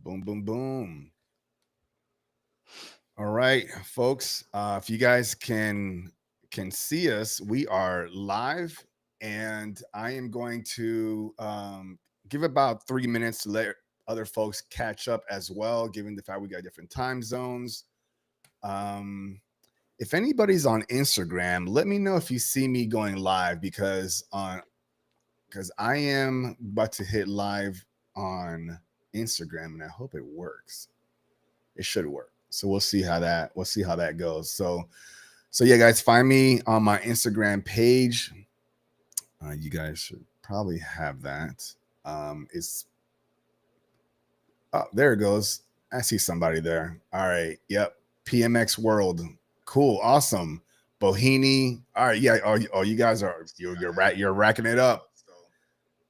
Boom, boom, boom. All right, folks. If you guys can see us, we are live, and I am going to give about 3 minutes to let other folks catch up as well, given the fact we got different time zones. Um, if anybody's on Instagram, let me know if you see me going live because I am about to hit live on Instagram, and I hope it works. It should work. So we'll see how that goes. So yeah, guys, find me on my Instagram page. You guys should probably have that. It's oh, there it goes. I see somebody there. All right. Yep. PMX World. Cool. Awesome. Bohini. All right. Yeah. Oh, you guys are you're racking it up.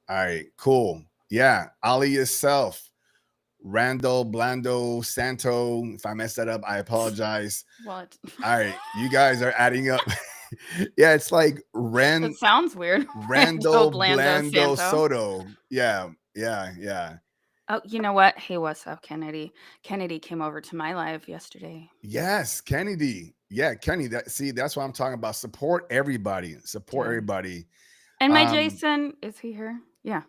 All right. Cool. Yeah. Ali yourself. Randall Blando Santo. If I messed that up, I apologize. What? All right, you guys are adding up. Yeah, it's like It sounds weird. Randall Blando Blando Santo. Soto. Yeah. Oh, you know what? Hey, what's up, Kennedy? Kennedy came over to my live yesterday. Yes, Kennedy. Yeah, Kenny. That's what I'm talking about. Support everybody. Support Dude. everybody. And my Um, Jason, is he here? Yeah.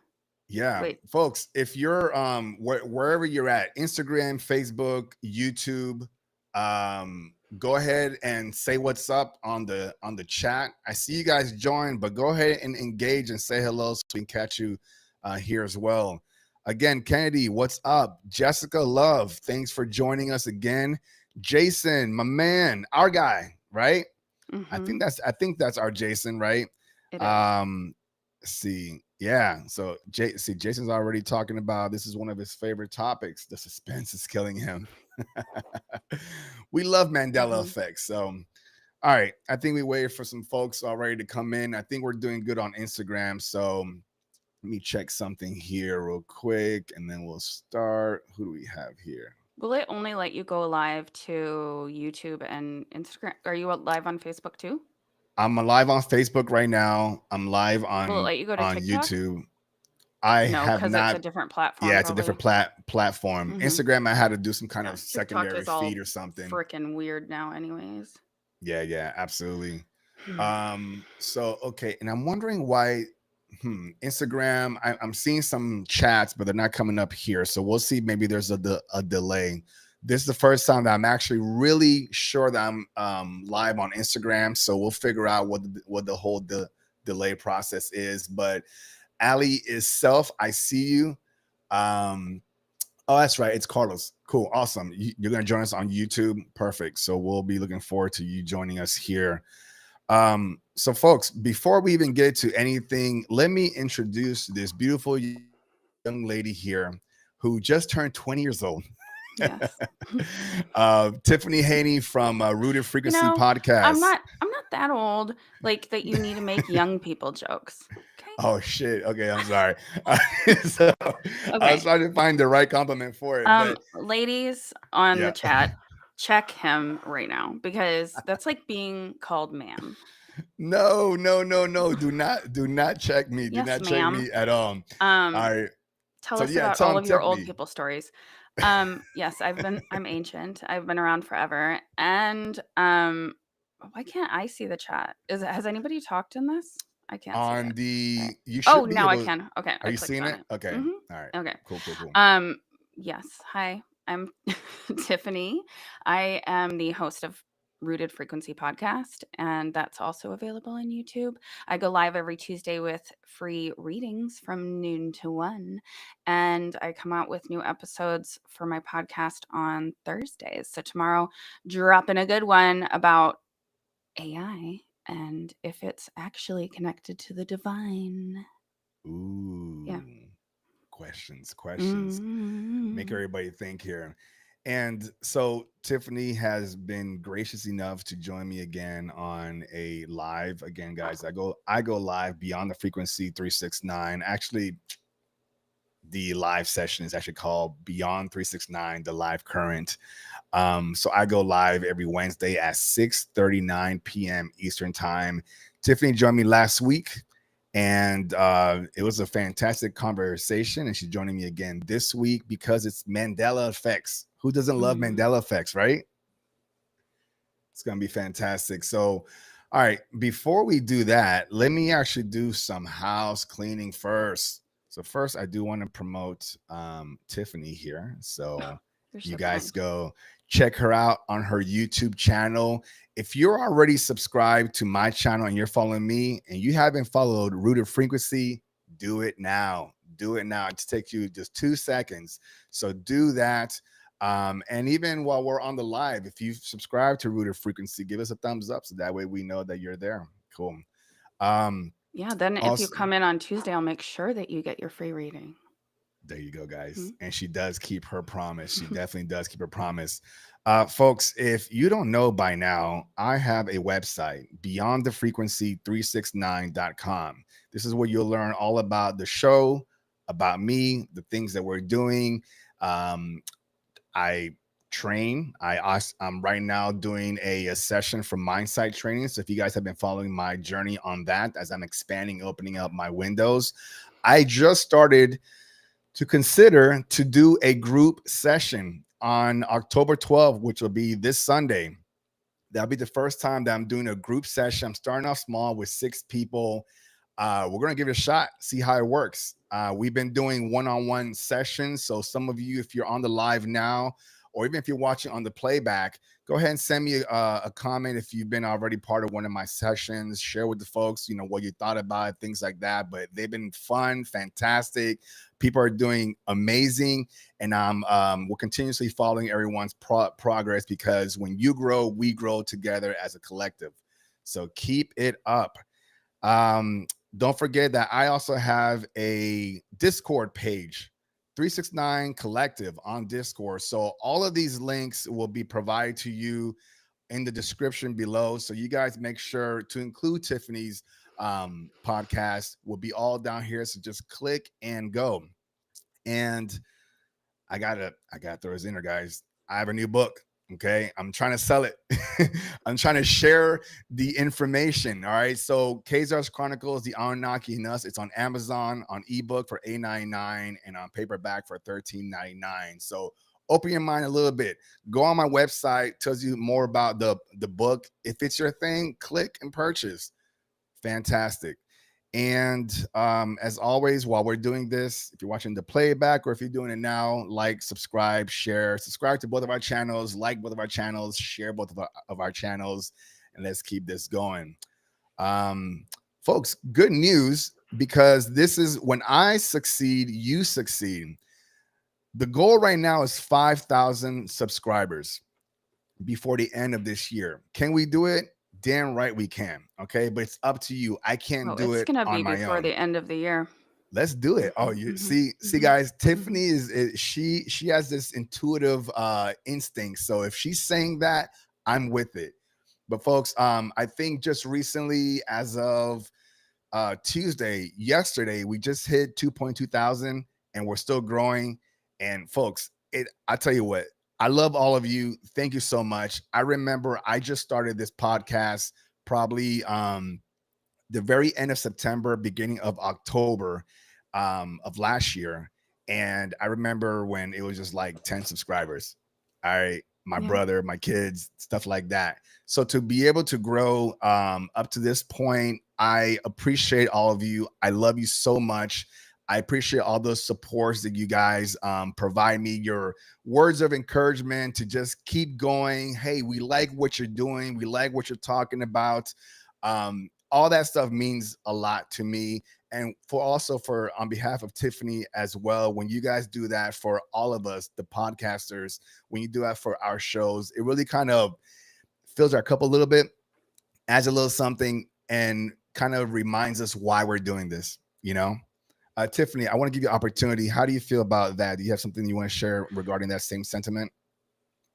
Yeah, Wait. folks, if you're wherever you're at, Instagram, Facebook, YouTube, go ahead and say what's up on the chat. I see you guys join, but go ahead and engage and say hello so we can catch you here as well. Again, Kennedy, what's up? Jessica Love, thanks for joining us again. Jason, my man, our guy, right? I Mm-hmm. think that's our Jason, right? It is. See, yeah. So Jason's already talking about this is one of his favorite topics. The suspense is killing him. We love Mandela Effects. So all right. I think we waited for some folks already to come in. I think we're doing good on Instagram. So let me check something here real quick and then we'll start. Who do we have here? Will it only let you go live to YouTube and Instagram? Are you live on Facebook too? I'm live on Facebook right now. I'm live Will it on let you go to TikTok? YouTube. I No, have because it's a not. different platform, Yeah, it's a probably. different platform. Mm-hmm. Instagram, I had to do some kind Yeah, of TikTok secondary is all feed or something. freaking weird now, anyways. Yeah, absolutely. So okay, and I'm wondering why Instagram. I'm seeing some chats, but they're not coming up here. So we'll see. Maybe there's a delay. This is the first time that I'm actually really sure that I'm live on Instagram. So we'll figure out what the whole delay process is. But Ali is self. I see you. Oh, that's right. It's Carlos. Cool. Awesome. You're going to join us on YouTube. Perfect. So we'll be looking forward to you joining us here. So folks, before we even get to anything, let me introduce this beautiful young lady here who just turned 20 years old. Yes. Tiffaney Haney from Rooted Frequency I'm Podcast. not that old, like that you need to make young people jokes. Okay. Oh shit. Okay, I'm sorry. So I was Okay. trying to find the right compliment for it, but Ladies on the yeah. chat, check him right now because that's like being called ma'am. No. Do not check me. Do Yes, not check ma'am. me at all. All right. Tell So us yeah, about tell all him of your old Tiffany. people stories. Yes, I'm ancient. I've been around forever. And why can't I see the chat? Has anybody talked in this? I can't see On it. the you Oh, should be now I able can. Okay, are I you clicked seeing on it? it. Okay. Mhm. All right. Okay. Cool. Yes. Hi, I'm Tiffany. I am the host of Rooted Frequency Podcast, and that's also available on YouTube. I go live every Tuesday with free readings from noon to 1, and I come out with new episodes for my podcast on Thursdays. So tomorrow, dropping a good one about AI and if it's actually connected to the divine. Ooh. Yeah. Questions. Make Mm. everybody think here. And so Tiffany has been gracious enough to join me again on a live. Again, guys, I go live beyond the frequency 369. Actually, the live session is actually called Beyond 369, the live current. So I go live every Wednesday at 6:39 p.m. Eastern time. Tiffany joined me last week, And it was a fantastic conversation. And she's joining me again this week because it's Mandela Effects. Who doesn't love Mhm. Mandela Effects, right? It's going to be fantastic. So, all right, before we do that, let me actually do some house cleaning first. So, first, I do want to promote Tiffaney here. So, You're you so guys kind. go check her out on her YouTube channel. If you're already subscribed to my channel and you're following me and you haven't followed Rooted Frequency, do it now. Do it now. It takes you just 2 seconds. So, do that. And even while we're on the live, if you subscribe to Rooted Frequency, give us a thumbs up so that way we know that you're there. Cool. Um, Yeah, then if you also, come in on Tuesday, I'll make sure that you get your free reading. there you go, guys. Mhm. And she does keep her promise. She definitely does keep her promise. Folks, if you don't know by now, I have a website, beyondthefrequency369.com. This is where you'll learn all about the show, about me, the things that we're doing. Um, I train. I'm right now doing a session for mindset training. So if you guys have been following my journey on that, as I'm expanding, opening up my windows, I just started to consider to do a group session on October 12th, which will be this Sunday. That'll be the first time that I'm doing a group session. I'm starting off small with 6 people. We're going to give it a shot, see how it works. We've been doing one-on-one sessions. So some of you, if you're on the live now, or even if you're watching on the playback, go ahead and send me a comment if you've been already part of one of my sessions. Share with the folks, what you thought about it, things like that. But they've been fun, fantastic. People are doing amazing, and we're continuously following everyone's progress because when you grow, we grow together as a collective. So keep it up. Um, don't forget that I also have a Discord page, 369 Collective on Discord. So all of these links will be provided to you in the description below. So you guys make sure to include Tiffaney's podcast. Will be all down here. So just click and go. And I gotta throw this in there, guys. I have a new book. Okay. I'm trying to sell it. I'm trying to share the information. All right. So Cesar's Chronicles, The Anunnaki and Us, it's on Amazon on ebook for $8.99 and on paperback for $13.99. So open your mind a little bit. Go on my website, tells you more about the book. If it's your thing, click and purchase. Fantastic. And as always, while we're doing this, if you're watching the playback or if you're doing it now, like, subscribe, share, subscribe to both of our channels, like both of our channels, share both of our channels, and let's keep this going. Um, Folks, good news, because this is when I succeed, you succeed. The goal right now is 5,000 subscribers before the end of this year. Can we do it? Damn right we can. Okay, but it's up to you. I can't Oh, do it's it gonna on be my before own. the end of the year. Let's do it. Oh, Mhm, you mhm, see, mhm, guys, mhm. Tiffany is she has this intuitive instinct. So if she's saying that, I'm with it. But folks, I think just recently, as of yesterday, we just hit 2.2 thousand and we're still growing. And folks, I tell you what, I love all of you. Thank you so much. I remember I just started this podcast probably the very end of September, beginning of October of last year. And I remember when it was just like 10 subscribers. My Yeah. brother, my kids, stuff like that. So to be able to grow up to this point, I appreciate all of you. I love you so much. I appreciate all those supports that you guys provide me, your words of encouragement to just keep going. Hey, we like what you're doing. We like what you're talking about. All that stuff means a lot to me, and for on behalf of Tiffaney as well. When you guys do that for all of us, the podcasters, when you do that for our shows, it really kind of fills our cup a little bit, adds a little something, and kind of reminds us why we're doing this. Tiffany, I want to give you opportunity. How do you feel about that? Do you have something you want to share regarding that same sentiment?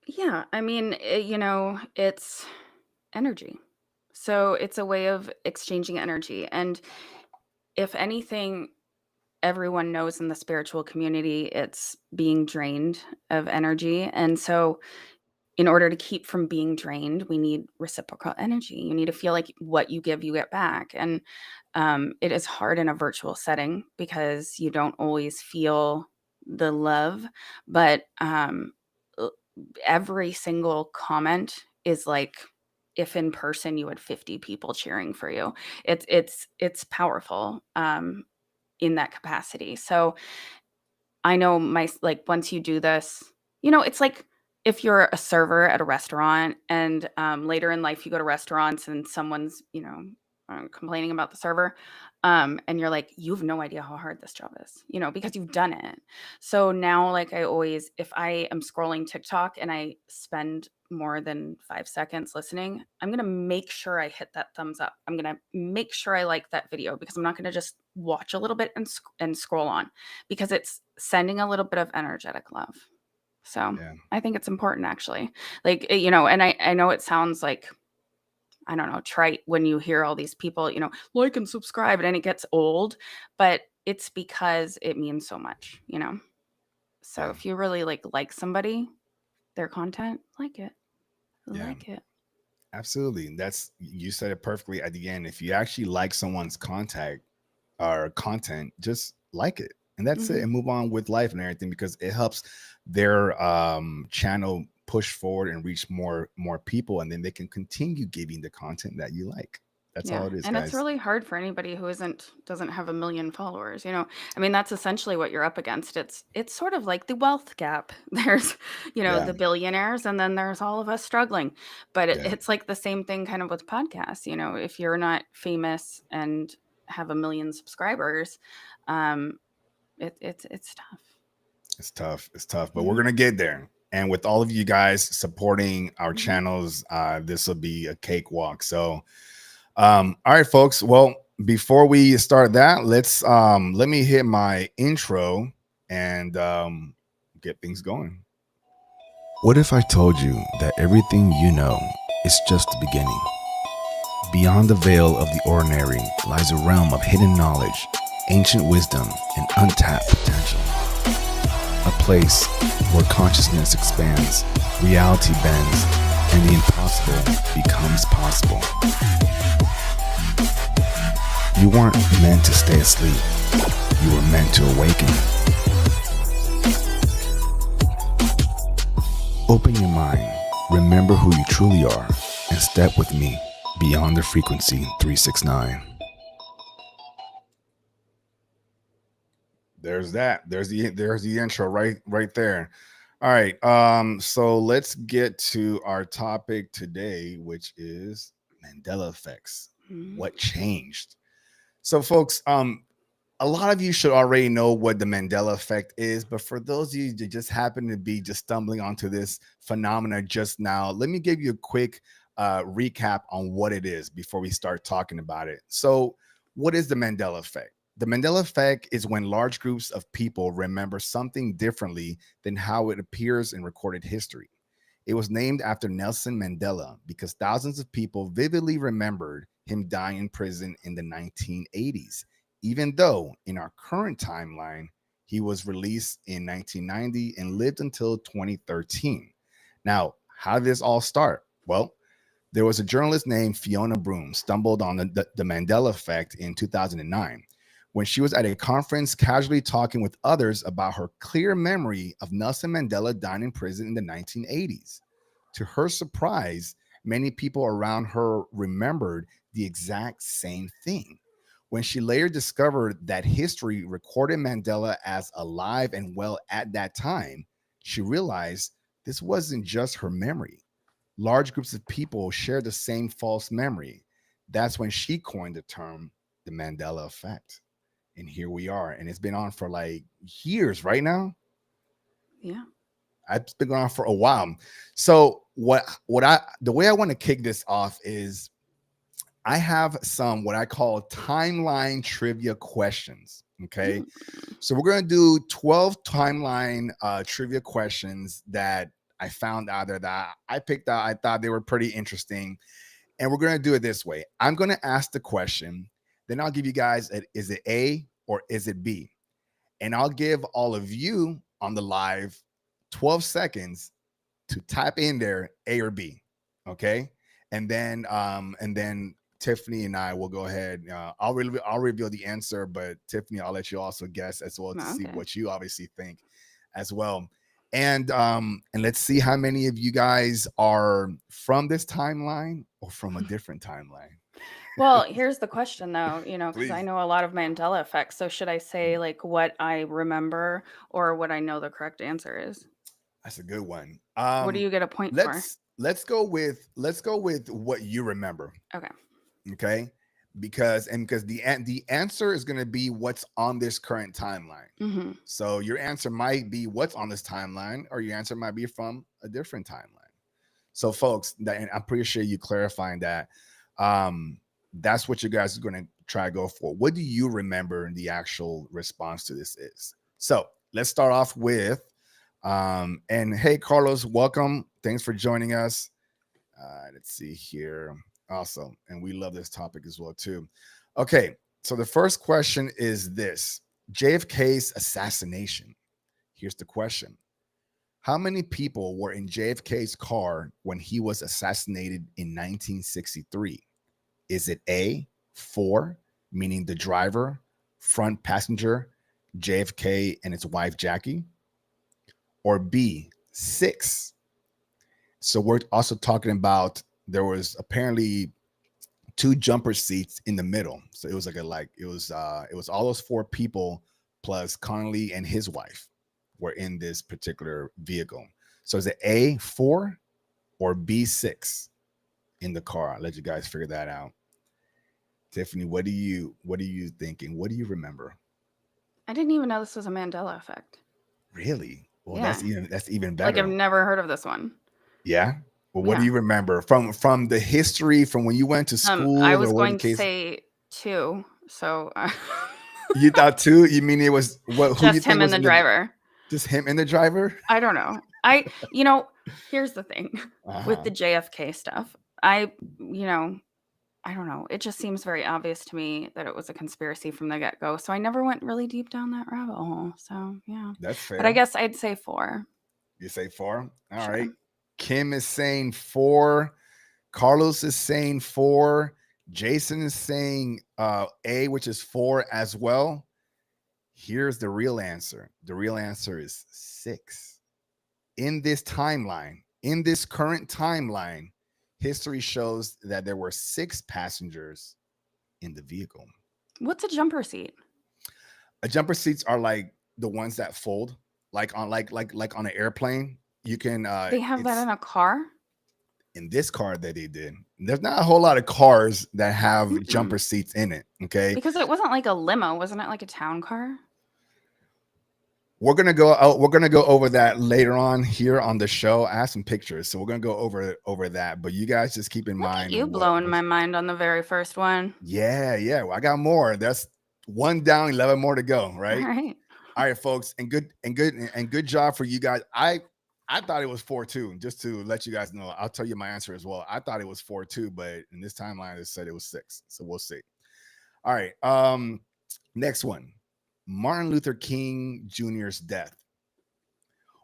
Yeah, I mean, it's energy. So it's a way of exchanging energy. And if anything, everyone knows in the spiritual community, it's being drained of energy. And so in order to keep from being drained, we need reciprocal energy. You need to feel like what you give, you get back. And it is hard in a virtual setting because you don't always feel the love, but every single comment is like if in person you had 50 people cheering for you. It's powerful in that capacity. So I know once you do this, it's like if you're a server at a restaurant and later in life you go to restaurants and someone's, complaining about the server. And you're like, you have no idea how hard this job is, because you've done it. So now, like if I am scrolling TikTok and I spend more than 5 seconds listening, I'm going to make sure I hit that thumbs up. I'm going to make sure I like that video because I'm not going to just watch a little bit and scroll on, because it's sending a little bit of energetic love. So Yeah. I think it's important, actually. And I know it sounds like, I don't know, trite when you hear all these people, like and subscribe, and it gets old, but it's because it means so much. So Yeah. if you really like somebody, their content, like it. Yeah. Like it. Absolutely. You said it perfectly at the end. If you actually like someone's contact or content, just like it. And that's it. Mhm. And move on with life and everything, because it helps their channel push forward and reach more people, and then they can continue giving the content that you like. That's all Yeah, it is, and it's guys. really hard for anybody who doesn't have a million followers. I mean, that's essentially what you're up against. It's sort of like the wealth gap. There's, Yeah. the billionaires, and then there's all of us struggling. But Yeah. it's like the same thing kind of with podcasts. If you're not famous and have a million subscribers, um, it's tough. It's tough. It's tough, but we're Mhm. gonna get there. And with all of you guys supporting our Mhm. channels, this will be a cakewalk. So, all right, folks. Well, before we start that, let me hit my intro and get things going. What if I told you that everything you know is just the beginning? Beyond the veil of the ordinary lies a realm of hidden knowledge, ancient wisdom, and untapped potential. A place where consciousness expands, reality bends, and the impossible becomes possible. You weren't meant to stay asleep. You were meant to awaken. Open your mind, remember who you truly are, and step with me beyond the frequency 369. There's that. There's the intro right there. All right. So let's get to our topic today, which is Mandela Effects. Mhm. What changed? So, folks, a lot of you should already know what the Mandela Effect is, but for those of you that just happen to be just stumbling onto this phenomena just now, let me give you a quick recap on what it is before we start talking about it. So, what is the Mandela Effect? The Mandela Effect is when large groups of people remember something differently than how it appears in recorded history. It was named after Nelson Mandela because thousands of people vividly remembered him dying in prison in the 1980s, even though in our current timeline, he was released in 1990 and lived until 2013. Now, how did this all start? Well, there was a journalist named Fiona Broom stumbled on the Mandela Effect in 2009 when she was at a conference casually talking with others about her clear memory of Nelson Mandela dying in prison in the 1980s. To her surprise, many people around her remembered the exact same thing. When she later discovered that history recorded Mandela as alive and well at that time, she realized this wasn't just her memory. Large groups of people share the same false memory. That's when she coined the term the Mandela Effect. And here we are. And it's been on for like years right now. Yeah. It's been going on for a while. So the way I want to kick this off is I have some what I call timeline trivia questions. Okay. Mm. So we're going to do 12 timeline trivia questions that I found out there that I picked out. I thought they were pretty interesting. And we're going to do it this way. I'm going to ask the question. Then I'll give you guys, is it A or is it B? And I'll give all of you on the live 12 seconds to type in there A or B. Okay. And then Tiffany and I will go ahead. I'll reveal the answer, but Tiffany, I'll let you also guess as well to see Okay. what you obviously think as well. And let's see how many of you guys are from this timeline or from a different timeline. Well, here's the question though, because I Please. know a lot of Mandela effects. So should I say like what I remember or what I know the correct answer is? That's a good one. What do you get a point for? Let's go with what you remember. Okay. Okay. Because the answer is going to be what's on this current timeline. Mm-hmm. So your answer might be what's on this timeline, or your answer might be from a different timeline. So, folks, and I'm pretty sure you clarifying that. That's what you guys are going to try to go for. What do you remember the actual response to this is? So let's start off with, and hey, Carlos, welcome. Thanks for joining us. Let's see here. Awesome. And we love this topic as well, too. Okay. So the first question is this: JFK's assassination. Here's the question: how many people were in JFK's car when he was assassinated in 1963? Is it A, 4, meaning the driver, front passenger, JFK and his wife Jackie? Or B, 6? So we're also talking about there was apparently 2 jumper seats in the middle. So it was it was all those 4 people plus Connolly and his wife were in this particular vehicle. So is it A, 4 or B, 6 in the car? I'll let you guys figure that out. Tiffany, what are you thinking? What do you remember? I didn't even know this was a Mandela effect. Really? Well, Yeah. that's even Like I've better. never heard of this one. Yeah. Well, what do Yeah. you remember from the history from when you went to I school or was what the going to case? say 2, so You thought 2? You mean it was what? Who you just think him and was the driver. just him and the driver? I don't know. Here's the thing with Uh-huh. the JFK stuff. I don't know. It just seems very obvious to me that it was a conspiracy from the get-go. So I never went really deep down that rabbit hole. So, yeah. That's But I fair. guess I'd say 4. You say 4? All right. Sure. Kim is saying 4. Carlos is saying 4. Jason is saying A, which is 4 as well. Here's the real answer. The real answer is 6. In this timeline, in this current timeline, history shows that there were 6 passengers in the vehicle. What's a jumper seat? A jumper seats are like the ones that fold, like on on an airplane. You can They have that it's in a car? in this car that they did. There's not a whole lot of cars that have Mm-mm. jumper seats in it. Okay. Because it wasn't like a limo. Wasn't it like a town car? We're gonna go over that later on here on the show. I have some pictures, so we're gonna go over that. But you guys just keep in Look at mind you blowing my mind on the very first one. yeah. Well, I got more. That's 1 down, 11 more to go. All Right. right. All right, folks, and good job for you guys. I thought it was 4 2. Just to let you guys know, I'll tell you my answer as well. I thought it was 4 2, but in this timeline it said it was 6. So we'll see. All right. Next one. Martin Luther King Jr.'s death.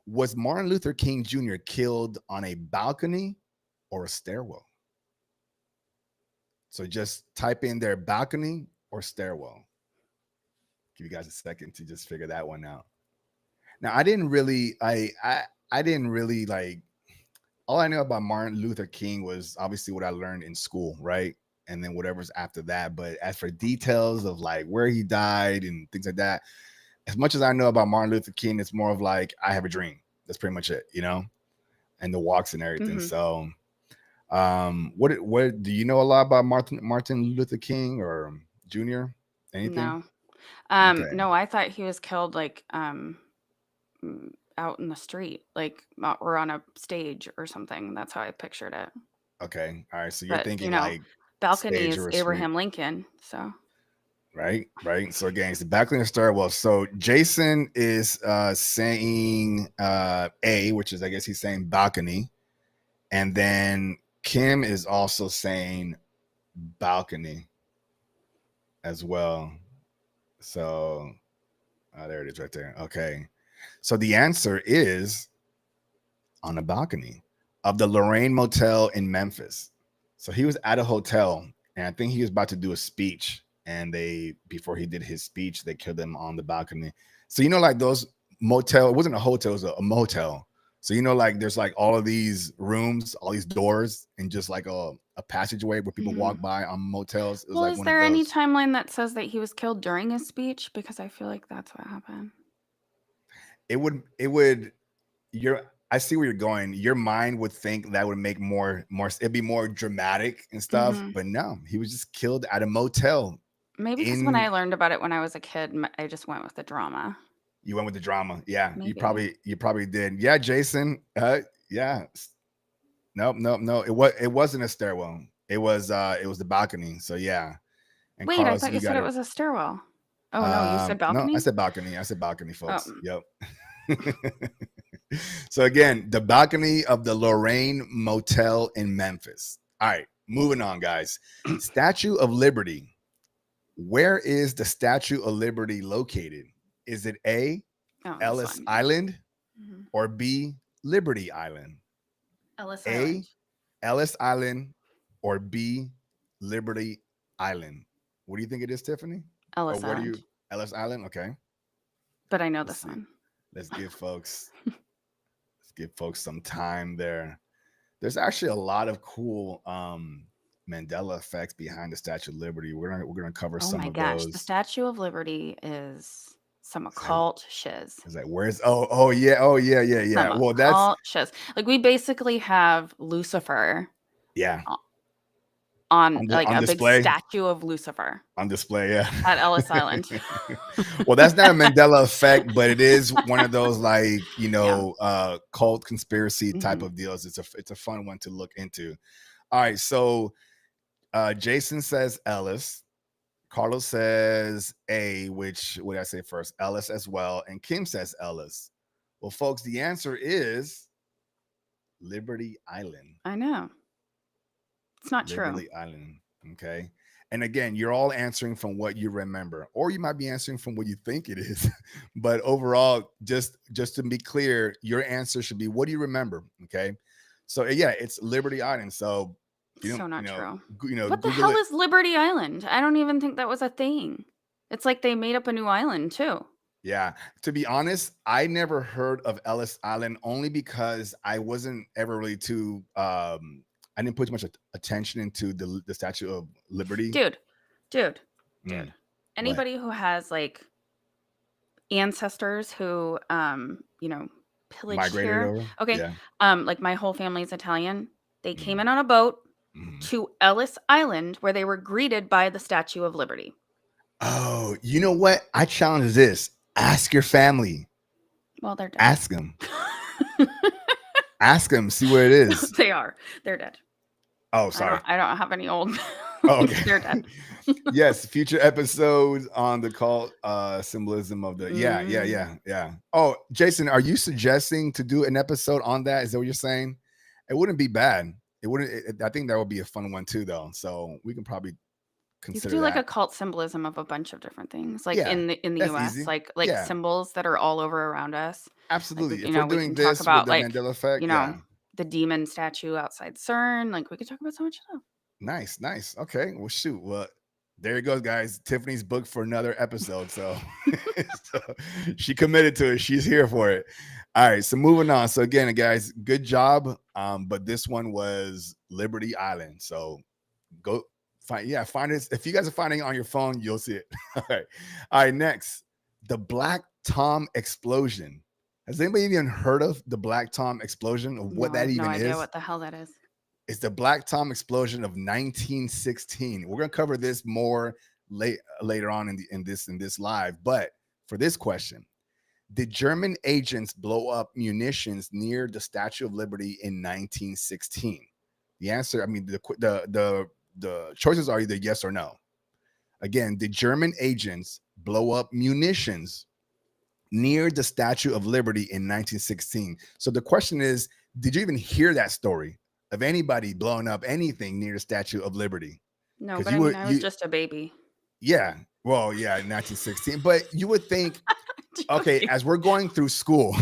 Was Martin Luther King Jr. killed on a balcony or a stairwell? So just type in there balcony or stairwell. Give you guys a second to just figure that one out. Now, I didn't really like all I know about Martin Luther King was obviously what I learned in school, right? And then whatever's after that. But as for details of like where he died and things like that, as much as I know about Martin Luther King, it's more of like I have a dream. That's pretty much it, and the walks and everything. Mm-hmm. So, what do you know a lot about Martin Luther King or Jr.? Anything? No. Okay, No, I thought he was killed like out in the street, like or on a stage or something. That's how I pictured it. okay, all right. So you're But thinking like balcony stage is or a street. Abraham Lincoln. So Right. So again, it's the backlinks of Star Wars. So Jason is saying A, which is I guess he's saying balcony, and then Kim is also saying balcony as well. So there it is right there. Okay. So the answer is on a balcony of the Lorraine Motel in Memphis. So he was at a hotel, and I think he was about to do a speech. And before he did his speech, they killed him on the balcony. So, like those motel, it wasn't a hotel, it was a motel. So, like there's like all of these rooms, all these doors, and just like a passageway where people walk by on motels. It was like is one there of any those. timeline that says that he was killed during his speech? Because I feel like that's what happened. It would, I see where you're going. Your mind would think that would make more, it'd be more dramatic and stuff. But no, he was just killed at a motel. Maybe because when I learned about it when I was a kid, I just went with the drama. You went with the drama. Yeah. Maybe. You probably did. Yeah, Jason. Yeah. Nope. It wasn't a stairwell. It was the balcony. So yeah. And wait, Carlos, I thought you said it was a stairwell. Oh no, you said balcony? No, I said balcony, folks. Yep. So again, the balcony of the Lorraine Motel in Memphis. All right, moving on, guys. Statue of Liberty. Where is the Statue of Liberty located? Is it A, Ellis Island, or B, Liberty Island? Ellis Island. A, Ellis Island, or B, Liberty Island? What do you think it is, Tiffany? Ellis Island. Ellis Island? Okay. But I know this one. Let's give folks some time there. There's actually a lot of cool Mandela effects behind the Statue of Liberty. We're gonna cover some of those. Oh my gosh, the Statue of Liberty is some occult shiz. Is that where's oh yeah. Some well, that's shiz. Like we basically have Lucifer. Yeah. On like a display. Big statue of Lucifer on display, yeah, at Ellis Island. Well, that's not a Mandela effect, but it is one of those like cult conspiracy type of deals. It's a fun one to look into. All right, so Jason says Ellis, Carlos says A, which what did I say first? Ellis as well, and Kim says Ellis. Well, folks, the answer is Liberty Island. I know. It's not Liberty true. Island. Okay. And again, you're all answering from what you remember, or you might be answering from what you think it is. But overall, just to be clear, your answer should be, what do you remember? Okay. So yeah, it's Liberty Island. So not true. What the hell is Liberty Island? I don't even think that was a thing. It's like they made up a new island too. Yeah. To be honest, I never heard of Ellis Island only because I wasn't ever really too I didn't put too much attention into the Statue of Liberty. Dude. Anybody who has like ancestors who pillaged migrated here. Over? Okay. Yeah. Like my whole family's Italian. They came in on a boat to Ellis Island where they were greeted by the Statue of Liberty. Oh, you know what? I challenge this. Ask your family. Well, they're dead. Ask them. Ask them, see where it is. They're dead. Oh, sorry. I don't have any old. Oh, okay. They're dead. Yes, future episodes on the cult symbolism of the yeah. Oh, Jason, are you suggesting to do an episode on that? Is that what you're saying? It wouldn't be bad. It wouldn't. I think that would be a fun one too, though. So we can probably consider. You could do like a cult symbolism of a bunch of different things, like in the US, easy. like symbols that are all over around us. Absolutely. Like, if we're doing this about with the Mandela Effect, the demon statue outside CERN. Like we could talk about so much stuff. Nice. Okay. Well, shoot. Well, there you go, guys. Tiffany's booked for another episode. So, so she committed to it. She's here for it. All right. So moving on. So again, guys, good job. But this one was Liberty Island. So go find it. If you guys are finding it on your phone, you'll see it. All right. Next, the Black Tom explosion. Has anybody even heard of the Black Tom explosion? Or what that even is? No idea what the hell that is. It's the Black Tom explosion of 1916. We're gonna cover this more later on in this live. But for this question, did German agents blow up munitions near the Statue of Liberty in 1916? The answer, I mean, the choices are either yes or no. Again, did German agents blow up munitions near the Statue of Liberty in 1916? So the question is, did you even hear that story of anybody blowing up anything near the Statue of Liberty? No, but I was just a baby. Yeah. Well, yeah, in 1916. But you would think, okay, as we're going through school,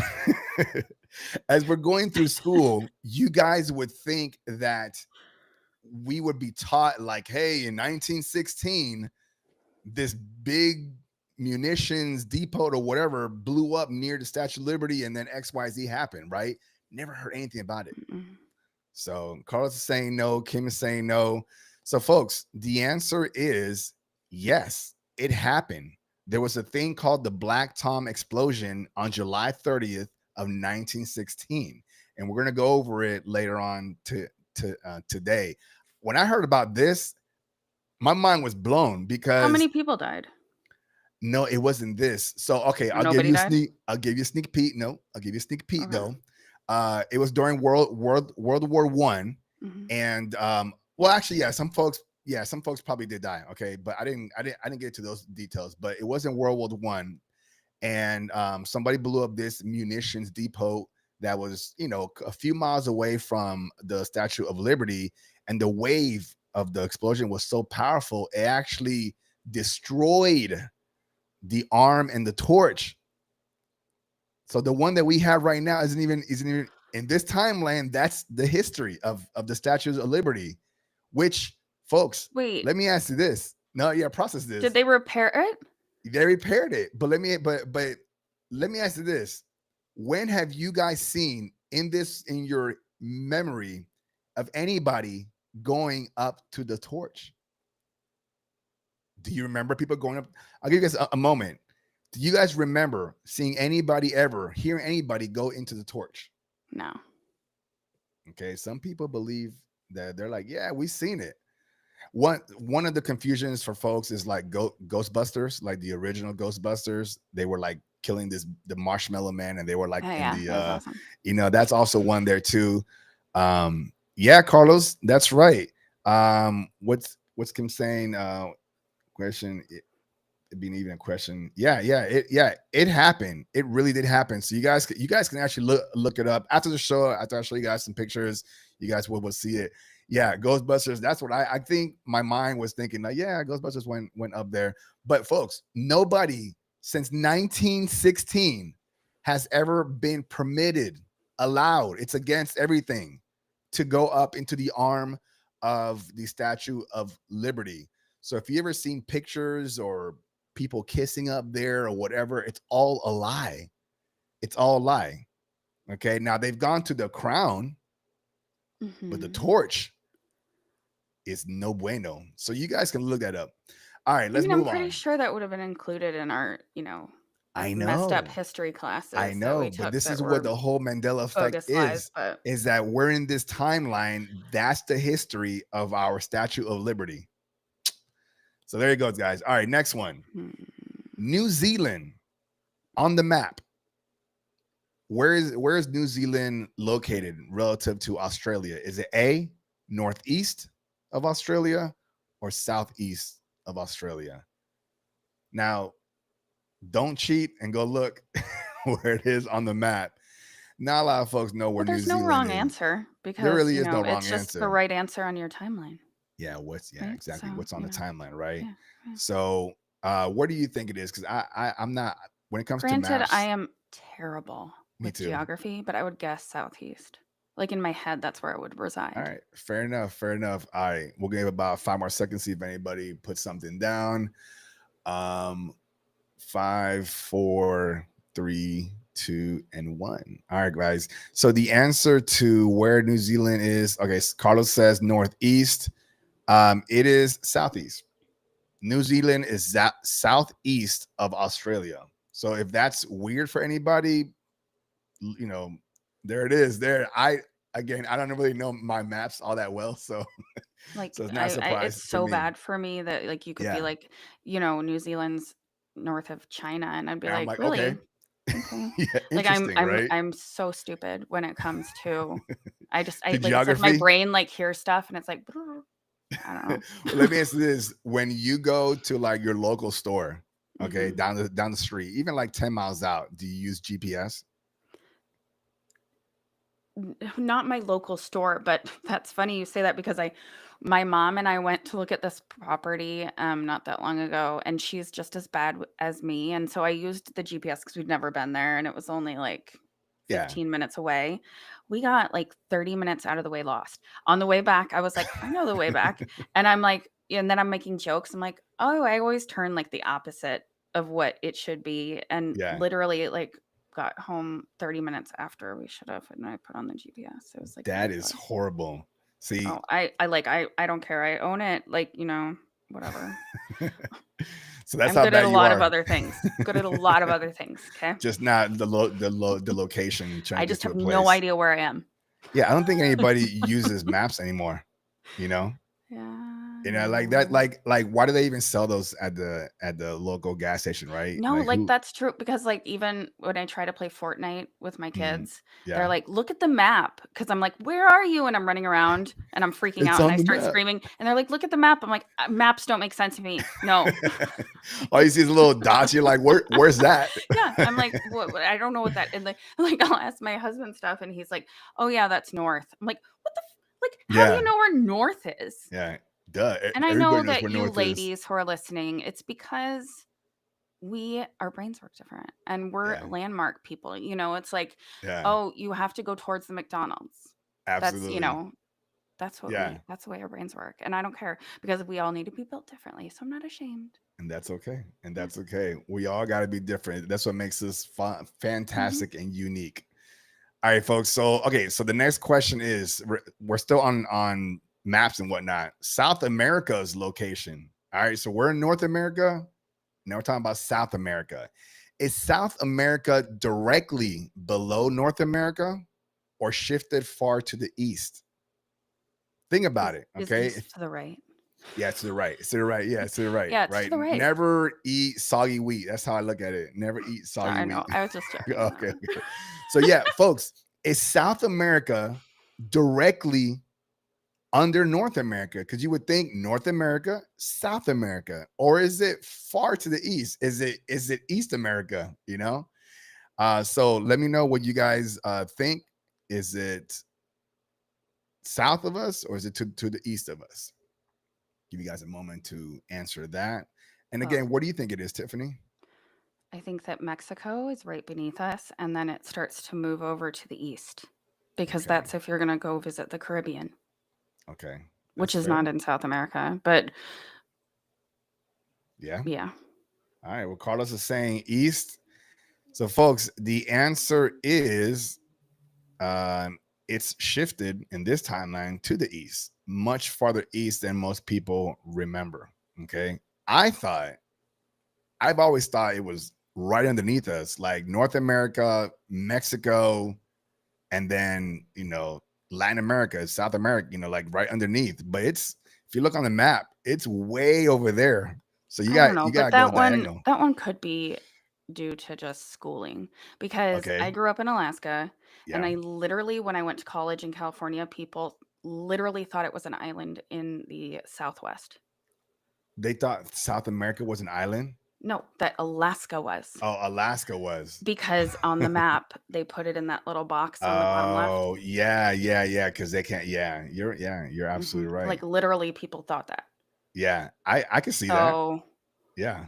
as we're going through school, you guys would think that we would be taught like, hey, in 1916, this big munitions depot or whatever blew up near the Statue of Liberty, and then XYZ happened, right? Never heard anything about it. Mm-mm. So Carlos is saying no, Kim is saying no. So, folks, the answer is yes, it happened. There was a thing called the Black Tom explosion on July 30th of 1916, and we're gonna go over it later on to today. When I heard about this, my mind was blown How because many people died? no, it wasn't this. So okay, Nobody died? I'll give you a sneak peek. No, I'll give you a sneak peek Okay. though. It was during World War One, Mhm. and well, actually, some folks probably did die. Okay, but I didn't get to those details. But it was in World War One, and somebody blew up this munitions depot that was, a few miles away from the Statue of Liberty, and the wave of the explosion was so powerful it actually destroyed the arm and the torch. So the one that we have right now isn't even in this timeline. That's the history of the Statues of Liberty, which, folks, Wait, let me ask you this. No, yeah, process did this. they repair it? They repaired it, but let me ask you this. When have you guys seen in your memory of anybody going up to the torch? Do you remember people going up? I'll give you guys a moment. Do you guys remember seeing anybody ever, hearing anybody go into the torch? No. Okay, some people believe that they're like, yeah, we've seen it. One of the confusions for folks is like Ghostbusters, like the original Ghostbusters. They were like killing the Marshmallow Man, and they were like Oh, in yeah, the that was awesome. that's also one there too. Yeah, Carlos, that's right. What's Kim saying? Question, it being even a question. It happened. It really did happen. So you guys can actually look it up after the show. After I show you guys some pictures, you guys will see it. Yeah, Ghostbusters. That's what I think my mind was thinking. Like, yeah, Ghostbusters went up there. But folks, nobody since 1916 has ever been permitted, allowed. It's against everything to go up into the arm of the Statue of Liberty. So if you ever seen pictures or people kissing up there or whatever, it's all a lie. It's all a lie. Okay. Now they've gone to the crown, but the Mhm. torch is no bueno. So you guys can look that up. All right, I let's mean, I'm move pretty on. sure that would have been included in our, I messed up know. history I classes that know, we but took this that is what were the whole Mandela effect bogus lies, but is that we're in this timeline. That's the history of our Statue of Liberty. So there you go, guys. All right, next one. hmm. New Zealand on the map. Where is New Zealand located relative to Australia? Is it A, northeast of Australia, or southeast of Australia? Now, don't cheat and go look where it is on the map. Not a lot of folks know where Well, New there's no Zealand wrong is. answer There because, really is no wrong it's just the answer. right answer on your timeline, Yeah, right? exactly. So, What's on the timeline, right? yeah, yeah. So, what do you think it is? Because I'm not, when it comes to Granted, I maps. am terrible Me with too. geography, but I would guess southeast. Like in my head, that's where it would All reside. right, fair enough, fair enough. All right, we'll give about 5 more seconds, see if anybody puts something down. 5, 4, 3, 2, and 1. All right, guys. So the answer to where New Zealand is, okay, Carlos says northeast. It is southeast. New Zealand is southeast of Australia. So if that's weird for anybody, you know, there it is. There, I don't really know my maps all that well, so Like, so it's not a I it's surprise for so me. bad for me that, like, you could be Yeah, like, New Zealand's north of China, and I'd be and I'm like, like, "Really? okay, Okay." yeah, Like, I'm interesting, I'm right? I'm so stupid when it comes to To it's like my geography. brain, like, hears stuff, and it's like, I don't Well, know. let me ask you this: when you go to like your local store, okay, Mhm. down the street, even like 10 miles out, do you use GPS? Not my local store, but that's funny you say that because my mom and I went to look at this property not that long ago, and she's just as bad as me, and so I used the GPS because we'd never been there, and it was only like Yeah. 15 minutes away. We got like 30 minutes out of the way lost. On the way back, I was like, I know the way back. And I'm like, and then I'm making jokes. I'm like, oh, I always turn like the opposite of what it should be. And Yeah. literally like got home 30 minutes after we should have. And I put on the GPS. It was like That is ridiculous. horrible. See, Oh, I don't care. I own it. Like, whatever. so that's I'm how good at bad a you lot of are. other things. Good at a lot of other things. Okay. Just not the location trying I to get just to have a no place. idea where I am. Yeah, I don't think anybody uses maps anymore. You know, like that. No. Like why do they even sell those at the local gas station, right? No, Like like who? that's true because like even when I try to play Fortnite with my Mm, kids, they're yeah, like, "Look at the map," because I'm like, "Where are you?" And I'm running around and I'm freaking it's out and on I the start map. screaming and they're like, "Look at the map." I'm like, "Maps don't make sense to me." No. All you see is little dots. You're like, where's that? Yeah, I'm like, what? I don't know what that. And like, I'll ask my husband stuff, and he's like, "Oh yeah, that's north." I'm like, "What the? Like, how do you Yeah, know where north is?" yeah. Duh. And I Everybody know knows that where you north is. ladies who are listening, it's because our brains work different, and we're Yeah, landmark people. It's like, yeah. oh, you have to go towards the McDonald's. That's Absolutely. Yeah. that's the way our brains work, and I don't care because we all need to be built differently. So I'm not ashamed. And that's okay. And Yeah. that's okay. We all got to be different. That's what makes us fun, Hmm. fantastic, and unique. All right, folks. So, okay. So the next question is we're still on maps and whatnot. South America's location. All right. So we're in North America. Now we're talking about South America. Is South America directly below North America or shifted far to the east? Think about it. Is Okay. east to the right? Yeah, to the right. It's to the right. Yeah, it's to the right. Yeah, it's to Right. the right. Never eat soggy wheat. That's how I look at it. Never eat soggy I wheat. know. I was just checking. Okay. Okay. So yeah, folks, is South America directly under North America? Because you would think North America, South America, or is it far to the east? Is it East America? So let me know what you guys think. Is it south of us or is it to the east of us? Give you guys a moment to answer that. And Well, again, what do you think it is, Tiffany? I think that Mexico is right beneath us, and then it starts to move over to the east because Okay. that's if you're going to go visit the Caribbean, Okay. which That's is fair. not in South America. But Yeah. yeah, All right. Well, Carlos is saying east. So, folks, the answer is it's shifted in this timeline to the east, much farther east than most people remember. Okay. I've always thought it was right underneath us, like North America, Mexico, and then, Latin America, South America, like right underneath. But if you look on the map, it's way over there. So you I don't got know, you got but to go that diagonal. one could be due to just schooling because I Okay. grew up in Alaska and Yeah. I literally when I went to college in California, people literally thought it was an island in the Southwest. They thought South America was an island. No, that Alaska was. Oh, Alaska was. Because on the map, they put it in that little box on the bottom left. Oh, yeah, yeah, yeah. Because they can't. You're absolutely right. Like literally people thought that. Yeah, I can see that. So, Yeah,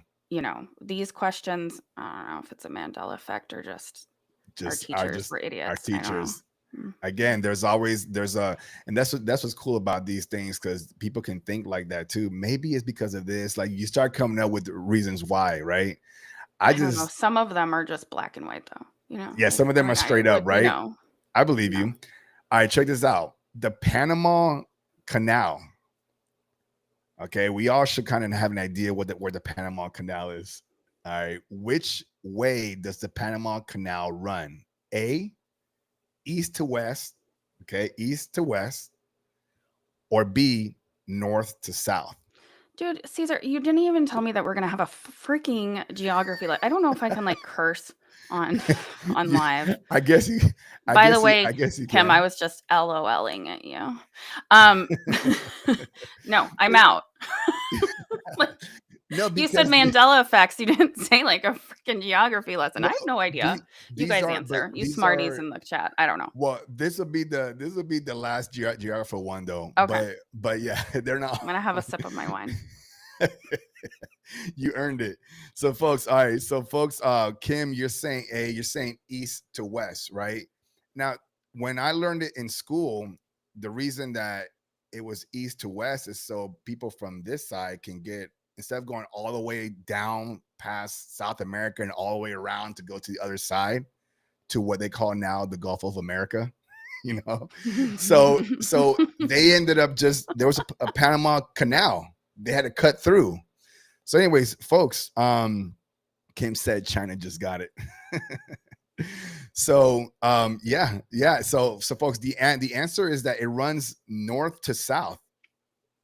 these questions, I don't know if it's a Mandela effect or just our teachers just were our idiots. I don't know. teachers. Again, and that's what's cool about these things because people can think like that too. Maybe it's because of this. Like you start coming up with the reasons why, right? I I don't know. just Some of them are just black and white though. Yeah, some of them are straight up, right? I believe you. All right, check this out. The Panama Canal. Okay, we all should kind of have an idea where the Panama Canal is. All right, which way does the Panama Canal run? A, east to west, okay, east to west, or B, north to south? Dude, Caesar, you didn't even tell me that we're gonna have a freaking geography. I don't know if I can curse on live. I guess you. By the way, I guess you Kim, I can. was just LOLing at you. No, I'm out. No, You said because Mandela effects. You didn't say a freaking geography lesson. I well, have no idea. You these guys are, answer. but You these smarties are in the chat. I don't know. well. This will be the last geographer one though. Okay. But yeah, they're not. I'm gonna have a sip of my wine. You earned it. So folks, all right. So folks, Kim, you're saying A, you're saying east to west, right? Now, when I learned it in school, the reason that it was east to west is so people from this side can get, instead of going all the way down past South America and all the way around to go to the other side to what they call now the Gulf of America, you know. So they ended up just, there was a Panama Canal they had to cut through. So, anyways, folks, Kim said China just got it. So yeah. So folks, the answer is that it runs north to south.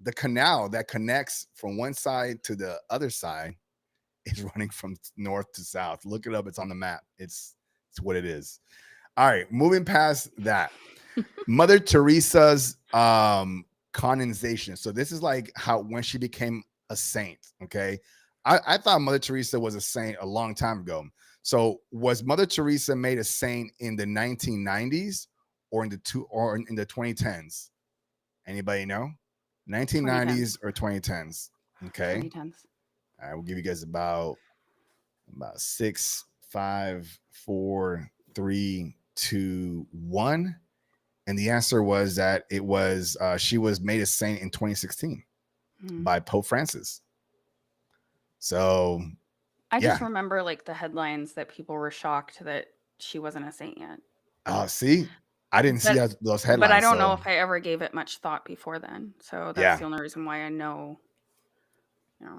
The canal that connects from one side to the other side is running from north to south. Look it up. It's on the map. It's what it is. All right, moving past that. Mother Teresa's canonization. So this is like how when she became a saint. Okay. I thought Mother Teresa was a saint a long time ago. So was Mother Teresa made a saint in the 1990s or in the 2010s? Anybody know? 1990s 2010s. or 2010s? Okay. 2010s. All right, we'll give you guys about 6, 5, 4, 3, 2, 1. And the answer was that it was she was made a saint in 2016 by Pope Francis. So I just remember like the headlines that people were shocked that she wasn't a saint yet. See, I didn't see those headlines. But I don't know if I ever gave it much thought before then. So that's the only reason why I know.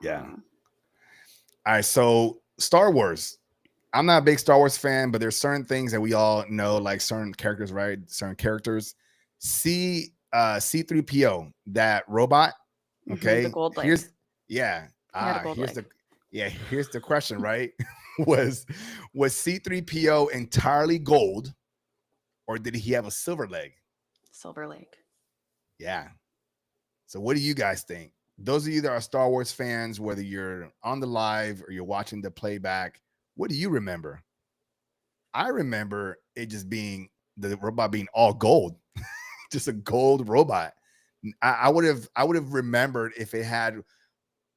Yeah. All right. So Star Wars. I'm not a big Star Wars fan, but there's certain things that we all know, like certain characters, right? Certain characters. C3PO, that robot. Okay. The gold leg. Here's the question, right? was C3PO entirely gold, or did he have a silver leg? Silver leg. Yeah. So what do you guys think? Those of you that are Star Wars fans, whether you're on the live or you're watching the playback, what do you remember? I remember it just being the robot being all gold, just a gold robot. I would have remembered if it had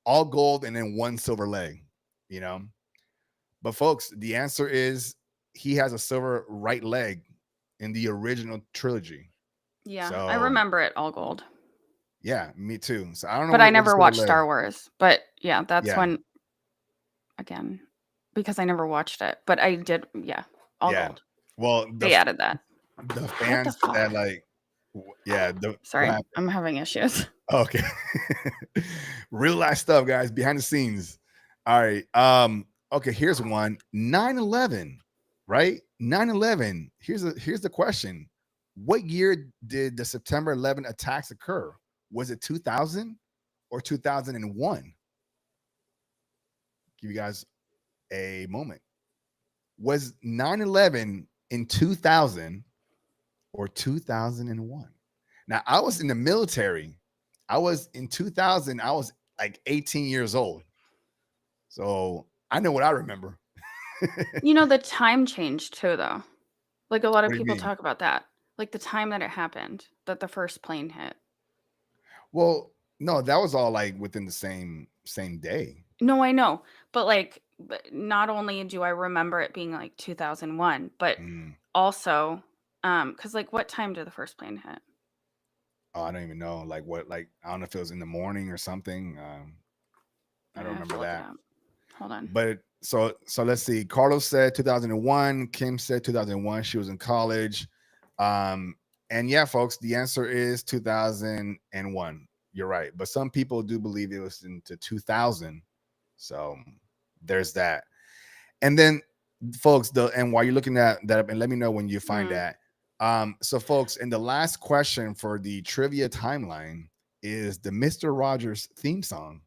all gold and then one silver leg, you know. But folks, the answer is he has a silver right leg in the original trilogy. Yeah, so, I remember it all gold. Yeah, me too. So I don't know. But I never watched Star Wars. But yeah, that's when, again, because I never watched it. But I did, all gold. Well, they added that. The fans that like, sorry, I'm having issues. Okay. Real life stuff, guys, behind the scenes. All right. Okay, here's one. 9/11, right? 9/11. Here's the question. What year did the September 11 attacks occur? Was it 2000 or 2001? Give you guys a moment. Was 9/11 in 2000 or 2001? Now, I was in the military. I was in 2000. I was like 18 years old. So I know what I remember. The time changed too, though. Like a lot of people talk about that. Like the time that it happened, that the first plane hit. Well, no, that was all like within the same day. No, I know. But like, not only do I remember it being like 2001, but also, because like what time did the first plane hit? Oh, I don't even know. Like what? Like I don't know if it was in the morning or something. I don't remember that. Hold on. But so let's see. Carlos said 2001. Kim said 2001. She was in college. And yeah, folks, the answer is 2001. You're right. But some people do believe it was into 2000. So there's that. And then, folks, and while you're looking at that up, and let me know when you find that. So, folks, and the last question for the trivia timeline is the Mr. Rogers theme song.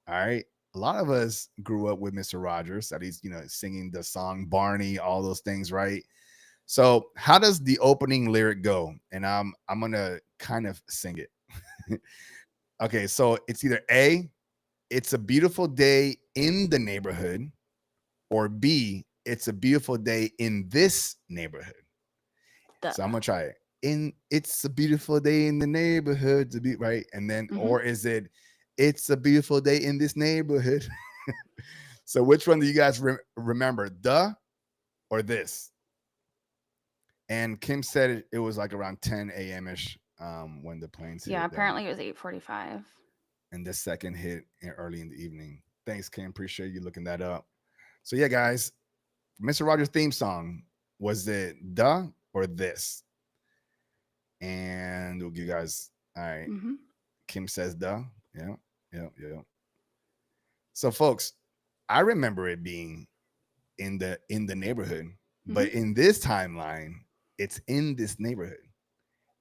All right. A lot of us grew up with Mr. Rogers, that he's, singing the song Barney, all those things, right? So how does the opening lyric go? And I'm gonna kind of sing it. Okay, so it's either A, it's a beautiful day in the neighborhood, or B, it's a beautiful day in this neighborhood. So I'm gonna try it. It's a beautiful day in the neighborhood to be right, and then or is it's a beautiful day in this neighborhood? So which one do you guys remember, the or this? And Kim said it was like around 10 a.m. ish when the planes Yeah, hit them, apparently it was 8:45. and the second hit early in the evening. Thanks, Kim. Appreciate you looking that up. So yeah, guys, Mr. Rogers' theme song, was it "the" or "this"? And we'll give you guys. All right. Mm-hmm. Kim says "the." Yeah, yeah. So, folks, I remember it being in the neighborhood, but Mm-hmm. in this timeline, it's in this neighborhood,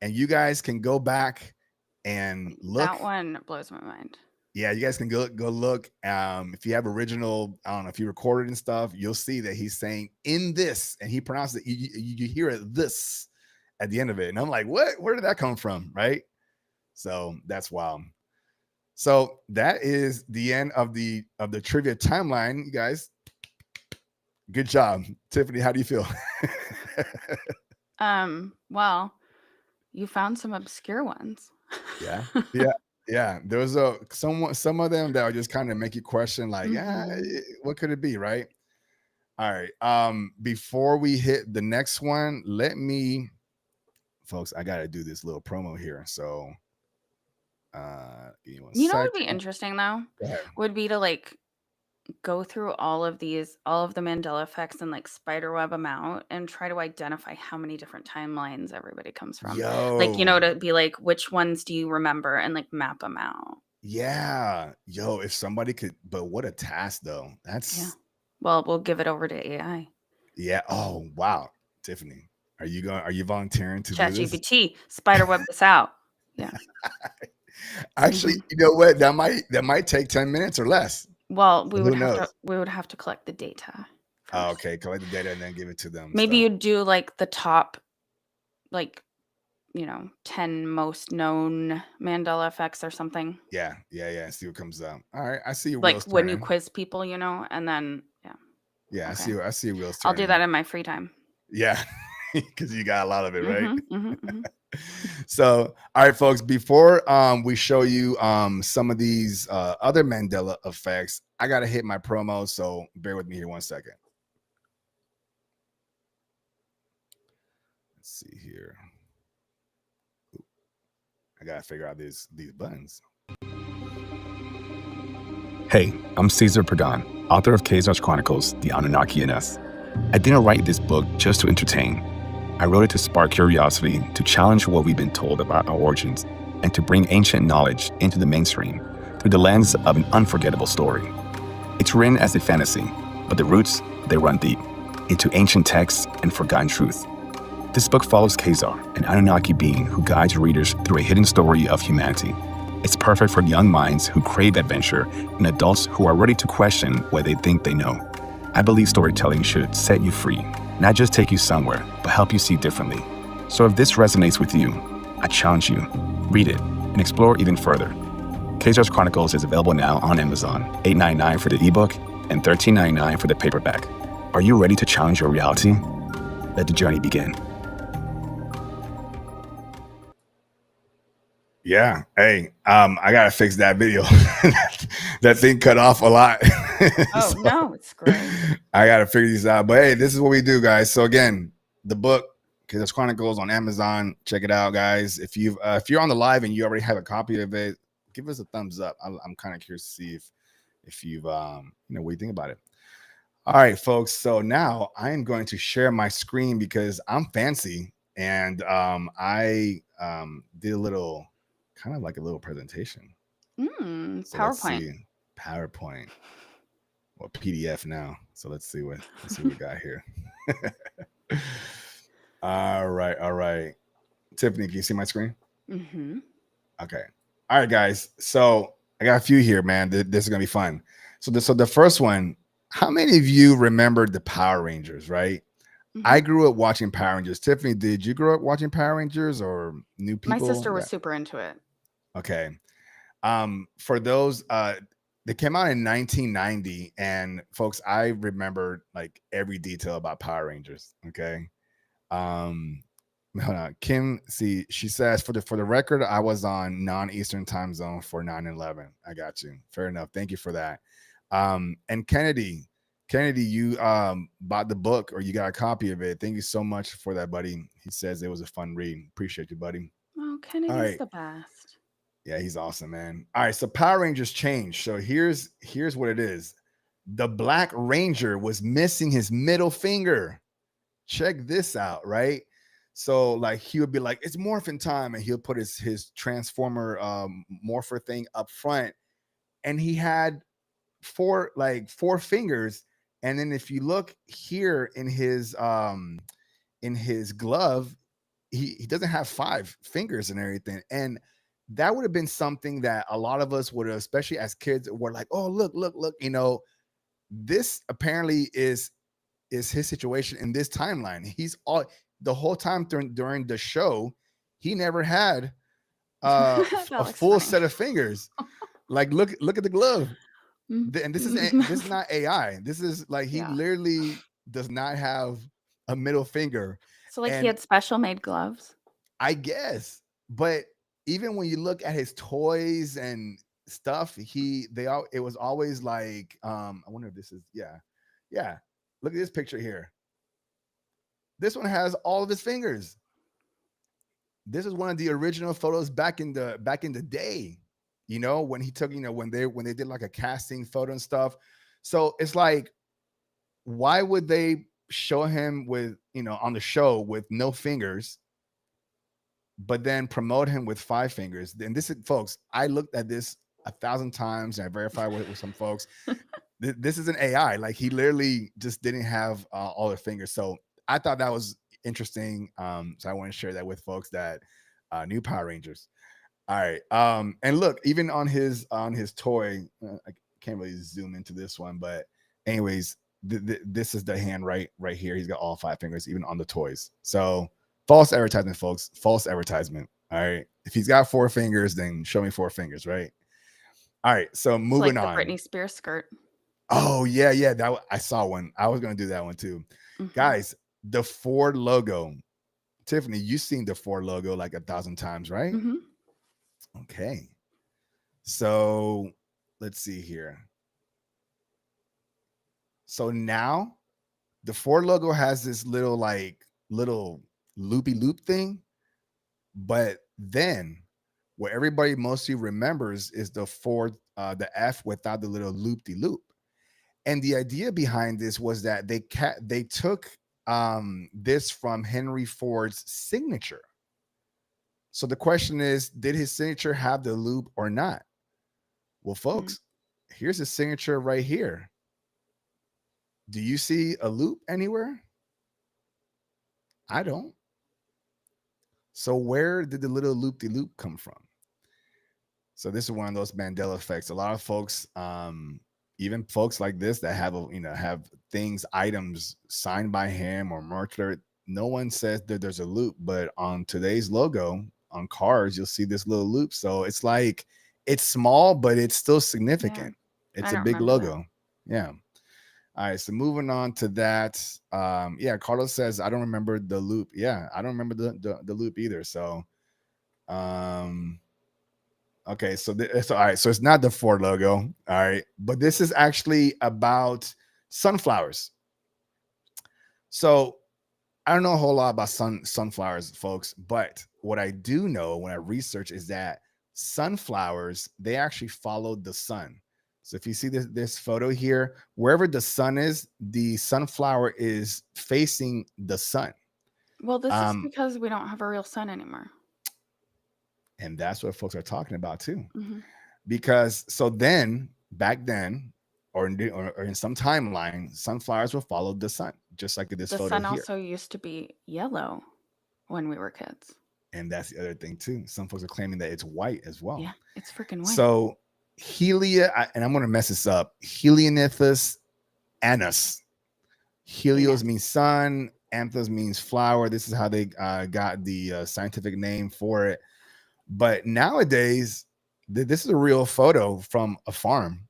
and you guys can go back and look. That one blows my mind. Yeah, you guys can go look. If you have original, I don't know if you recorded and stuff, you'll see that he's saying "in this," and he pronounced it. You hear it "this" at the end of it, and I'm like, what? Where did that come from? Right? So that's wild. So that is the end of the trivia timeline, you guys. Good job, Tiffany. How do you feel? Well, you found some obscure ones. Yeah, yeah. There was some of them that would just kind of make you question, like, what could it be, right? All right. Before we hit the next one, folks, I gotta do this little promo here. So, give me one You know what second. would be interesting though? Go ahead. Would be to like go through all of the Mandela effects and like spiderweb them out and try to identify how many different timelines everybody comes from. Like, Yo, to be like, which ones do you remember and like map them out. yeah, yo. If somebody could, but what a task though. Yeah. That's Well, we'll give it over to AI. yeah. Oh wow, Tiffany, are you volunteering to do this? ChatGPT, spiderweb this out. Yeah. Actually, you know what? That might take 10 minutes or less. Well, So who knows? we would have to collect the data Oh, first. okay, collect the data and then give it to them. Maybe stuff. you'd do like the top, like 10 most known Mandela effects or something. Yeah. See what comes up. All right, I see your Like wheels when you turning. quiz people, and then Yeah, okay. I see your wheels I'll turning. do that in my free time. Yeah, because you got a lot of it, right? Mm-hmm. So, all right, folks. Before we show you some of these other Mandela effects, I gotta hit my promo. So bear with me here 1 second. Let's see here. I gotta figure out these buttons. Hey, I'm Cesar Pagan, author of Cesar's Chronicles: The Anunnaki in Us. I didn't write this book just to entertain. I wrote it to spark curiosity, to challenge what we've been told about our origins, and to bring ancient knowledge into the mainstream through the lens of an unforgettable story. It's written as a fantasy, but the roots, they run deep into ancient texts and forgotten truth. This book follows Cesar, an Anunnaki being who guides readers through a hidden story of humanity. It's perfect for young minds who crave adventure and adults who are ready to question what they think they know. I believe storytelling should set you free, not just take you somewhere, but help you see differently. So if this resonates with you, I challenge you, read it and explore even further. Cesar's Chronicles is available now on Amazon, $8.99 for the ebook and $13.99 for the paperback. Are you ready to challenge your reality? Let the journey begin. Yeah. Hey, I gotta fix that video. That thing cut off a lot. Oh, no, it's great. I gotta figure these out. But hey, this is what we do, guys. So again, the book, Cesar's Chronicles on Amazon. Check it out, guys. If you're on the live and you already have a copy of it, give us a thumbs up. I'm kind of curious to see if you've what you think about it. All right, folks. So now I am going to share my screen because I'm fancy and I did a little kind of like a little presentation. So PowerPoint. PowerPoint or PDF now. So let's see what we got here. All right. Tiffany, can you see my screen? Mm-hmm. Okay. All right, guys. So I got a few here, man. This is gonna be fun. So the first one. How many of you remembered the Power Rangers? Right. Mm-hmm. I grew up watching Power Rangers. Tiffany, did you grow up watching Power Rangers or new people? My sister was super into it. Okay. For those, they came out in 1990, and folks, I remember like every detail about Power Rangers. Okay. Hold on. Kim, see, she says for the record, I was on non-Eastern time zone for 9/11. I got you. Fair enough. Thank you for that. And Kennedy Kennedy, you bought the book or you got a copy of it. Thank you so much for that, buddy. He says it was a fun read. Appreciate you, buddy. Oh, All Kennedy's right. the best. Yeah, he's awesome, man. All right, so Power Rangers changed. So here's what it is. The Black Ranger was missing his middle finger. Check this out, right? So like he would be like, it's morphin time, and he'll put his transformer morpher thing up front, and he had four fingers. And then if you look here in his glove, he doesn't have five fingers and everything. And that would have been something that a lot of us would have, especially as kids, were like, oh, look, this apparently is his situation in this timeline. He's all the whole time during the show, he never had That a looks full funny. set of fingers. Like look at the glove. And this is not AI. This is like he Yeah. literally does not have a middle finger. So like he And had special made gloves. I guess, but even when you look at his toys and stuff, it was always like I wonder if this is yeah. Look at this picture here. This one has all of his fingers. This is one of the original photos back in the day. When he took, when they did like a casting photo and stuff. So it's like, why would they show him with, on the show with no fingers, but then promote him with five fingers? And this is, folks, I looked at this 1,000 times and I verified with some folks. This is an AI. Like he literally just didn't have all the fingers. So I thought that was interesting. So I want to share that with folks that new Power Rangers. All right. And look, even on his toy, I can't really zoom into this one, but anyways, this is the hand right here. He's got all five fingers, even on the toys. So false advertisement, folks. False advertisement. All right. If he's got four fingers, then show me four fingers, right? All right. So It's moving like the on. Britney Spears skirt. Oh yeah. I saw one. I was gonna do that one too, guys. The Ford logo. Tiffany, you've seen the Ford logo like 1,000 times, right? Okay. So let's see here. So now the Ford logo has this little loopy loop thing, but then what everybody mostly remembers is the Ford, the F without the little loop de loop. And the idea behind this was that they took this from Henry Ford's signature. So the question is, did his signature have the loop or not? Well, folks, here's his signature right here. Do you see a loop anywhere? I don't. So where did the little loop de loop come from? So this is one of those Mandela effects. A lot of folks, even folks like this that have things, items signed by him or merch, no one says that there's a loop, but on today's logo on cars, you'll see this little loop. So it's like, it's small, but it's still significant. Yeah. It's a big logo. Yeah. All right. So moving on to that. Yeah. Carlos says, I don't remember the loop. Yeah. I don't remember the loop either. So, okay. So all right. So it's not the Ford logo. All right. But this is actually about sunflowers. So I don't know a whole lot about sunflowers, folks, but what I do know when I research is that sunflowers, they actually follow the sun. So if you see this photo here, wherever the sun is, the sunflower is facing the sun. Well, this is because we don't have a real sun anymore. And that's what folks are talking about too. Because so then, back then, or in some timeline, sunflowers will follow the sun, just like this photo here. The sun also used to be yellow when we were kids. And that's the other thing too. Some folks are claiming that it's white as well. Yeah, it's freaking white. So and I'm going to mess this up. Helianthus anus. Helios means sun. Anthus means flower. This is how they got the scientific name for it. But nowadays, this is a real photo from a farm.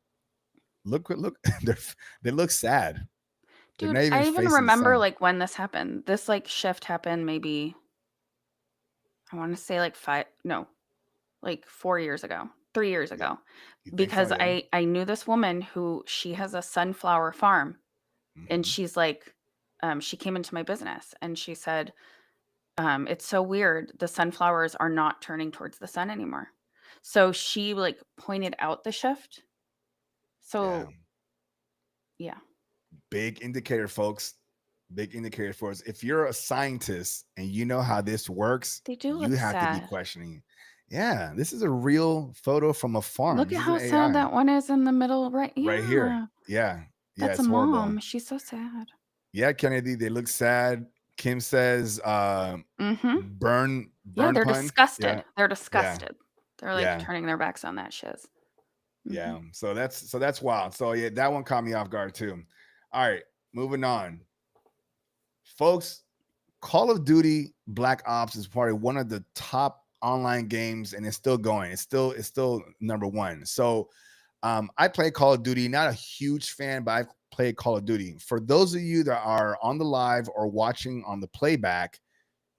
Look, they look sad. Dude, I even remember like when this happened. This like shift happened maybe, I want to say like 4 years ago, 3 years ago. Because I knew this woman who, she has a sunflower farm And Hmm. she's like, she came into my business and she said, it's so weird. The sunflowers are not turning towards the sun anymore. So she like pointed out the shift. Yeah. So yeah, Big indicator, folks. Big indicator for us. If you're a scientist and you know how this works, they do you look have to be sad. questioning. Yeah, this is a real photo from a farm. Look This at isn't how sad AI that one is in the middle, right? right here. Yeah, Yeah. Yeah, that's a it's horrible. mom. She's so sad. Yeah, Kennedy, they look sad. Kim says Mm-hmm. Yeah, burn they're pun. Yeah. disgusted. They're Yeah. disgusted. They're like Yeah. turning their backs on that shiz. Mm-hmm. Yeah. So that's wild. So yeah, that one caught me off guard too. All right, moving on. Folks, Call of Duty Black Ops is probably one of the top online games, and it's still going. It's still number one. So I play Call of Duty, not a huge fan, but I've played Call of Duty. For those of you that are on the live or watching on the playback,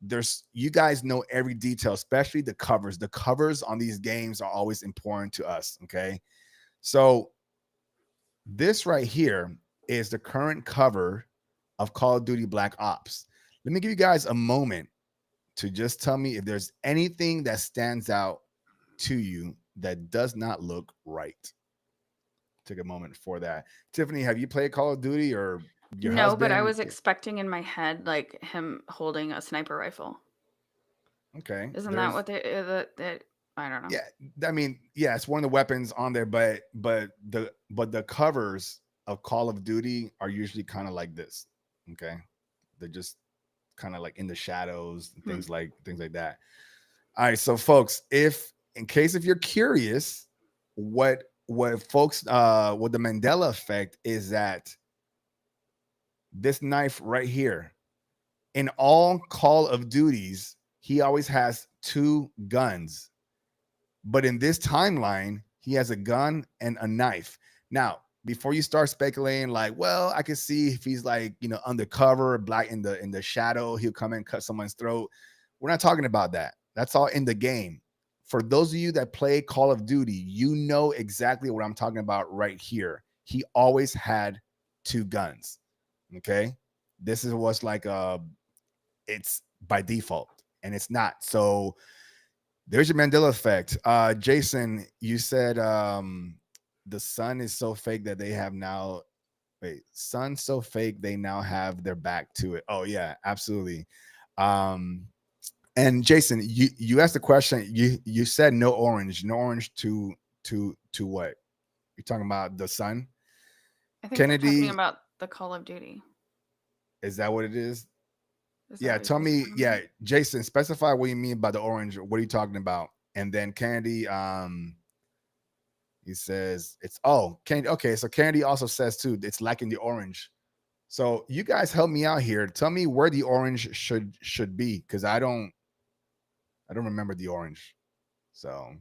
there's you guys know every detail, especially the covers. The covers on these games are always important to us. Okay. So this right here is the current cover of Call of Duty Black Ops. Let me give you guys a moment to just tell me if there's anything that stands out to you that does not look right. Take a moment for that. Tiffany, have you played Call of Duty or your No, but I husband? was expecting in my head like him holding a sniper rifle. Okay, Isn't that there's what that I don't know. yeah. I mean, yeah, it's one of the weapons on there, but the covers of Call of Duty are usually kind of like this. Okay, they're just kind of like in the shadows and Hmm. things like that. All right, so folks, if you're curious, what folks what the Mandela effect is that this knife right here in all Call of Duties, he always has two guns, but in this timeline, he has a gun and a knife. Now, before you start speculating, like, well, I can see if he's like, undercover, black in the shadow, he'll come and cut someone's throat. We're not talking about that. That's all in the game. For those of you that play Call of Duty, you know exactly what I'm talking about right here. He always had two guns. Okay. This is what's like it's by default, and it's not. So there's your Mandela effect. Jason, you said the sun is so fake that they have now. Wait, sun so fake they now have their back to it. Oh yeah, absolutely. Um, and Jason, you asked the question. You said no orange, to what? You're talking about the sun. I think they're talking Kennedy, about the Call of Duty. is that what it is? Is that Yeah, what he tell was me. talking about? Yeah, Jason, specify what you mean by the orange. What are you talking about? And then Kennedy, he says it's Kennedy. Okay, so Kennedy also says too it's lacking the orange. So you guys help me out here. Tell me where the orange should be because I don't remember the orange. So,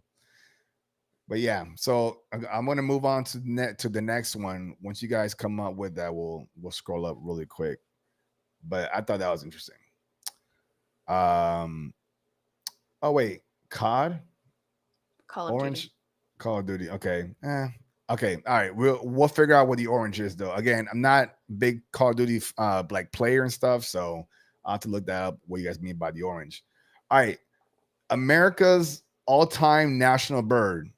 but yeah, so I'm gonna move on to the next one. Once you guys come up with that, we'll scroll up really quick. But I thought that was interesting. Um. Oh wait, COD. Call of Duty. Orange, Call of Duty. Okay. Okay. All right. We'll figure out what the orange is though. Again, I'm not big Call of Duty like player and stuff, so I'll have to look that up. What you guys mean by the orange? All right. America's all-time national bird,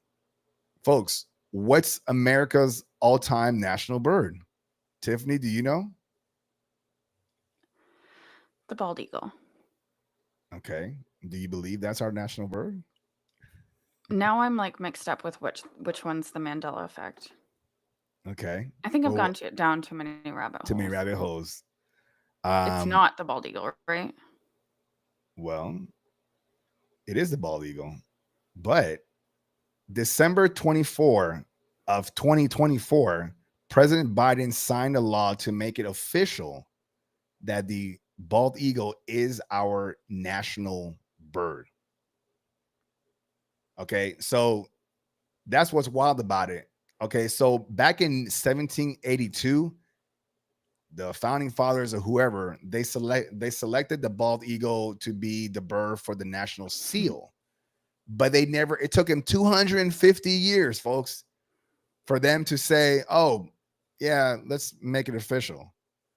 folks. What's America's all-time national bird? Tiffany, do you know? The bald eagle. Okay. Do you believe that's our national bird? Now I'm like mixed up with which one's the Mandela effect. Okay. I think I've Well, gone down too many rabbit too many holes. rabbit holes. It's Um. not the bald eagle, right? Well, it is the bald eagle, but December 24 of 2024, President Biden signed a law to make it official that the bald eagle is our national bird. Okay, so that's what's wild about it. Okay, so back in 1782, the founding fathers or whoever they selected the bald eagle to be the bird for the national seal, but it took him 250 years, folks, for them to say, "Oh, yeah, let's make it official."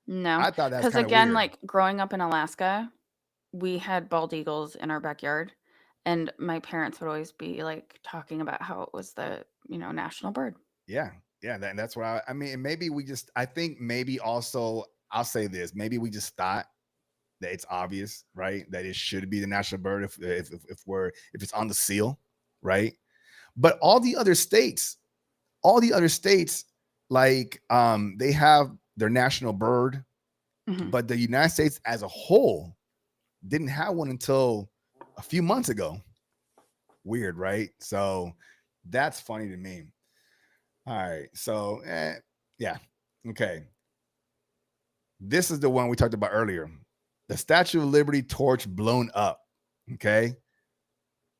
No, I thought that's because kind of again, weird. like growing up in Alaska, we had bald eagles in our backyard, and my parents would always be like talking about how it was the national bird. Yeah, yeah, that's what I mean. And maybe I think maybe also I'll say this, maybe we just thought that it's obvious, right? That it should be the national bird if it's on the seal, right? But all the other states, like they have their national bird, Hmm. but the United States as a whole didn't have one until a few months ago. Weird, right? So that's funny to me. All right. So, yeah. Okay. This is the one we talked about earlier. The Statue of Liberty torch blown up. Okay.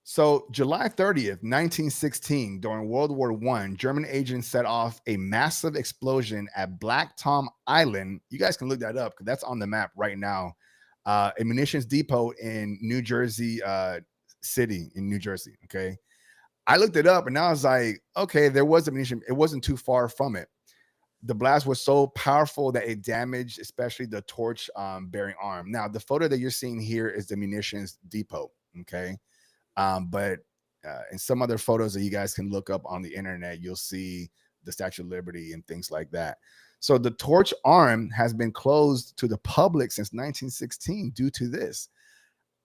So, July 30th, 1916, during World War I, German agents set off a massive explosion at Black Tom Island. You guys can look that up because that's on the map right now. A munitions depot in New Jersey City in New Jersey. Okay. I looked it up and I was like, okay, there was a munition. It wasn't too far from it. The blast was so powerful that it damaged, especially the torch bearing arm. Now, the photo that you're seeing here is the munitions depot. Okay. But in some other photos that you guys can look up on the internet, you'll see the Statue of Liberty and things like that. So the torch arm has been closed to the public since 1916 due to this.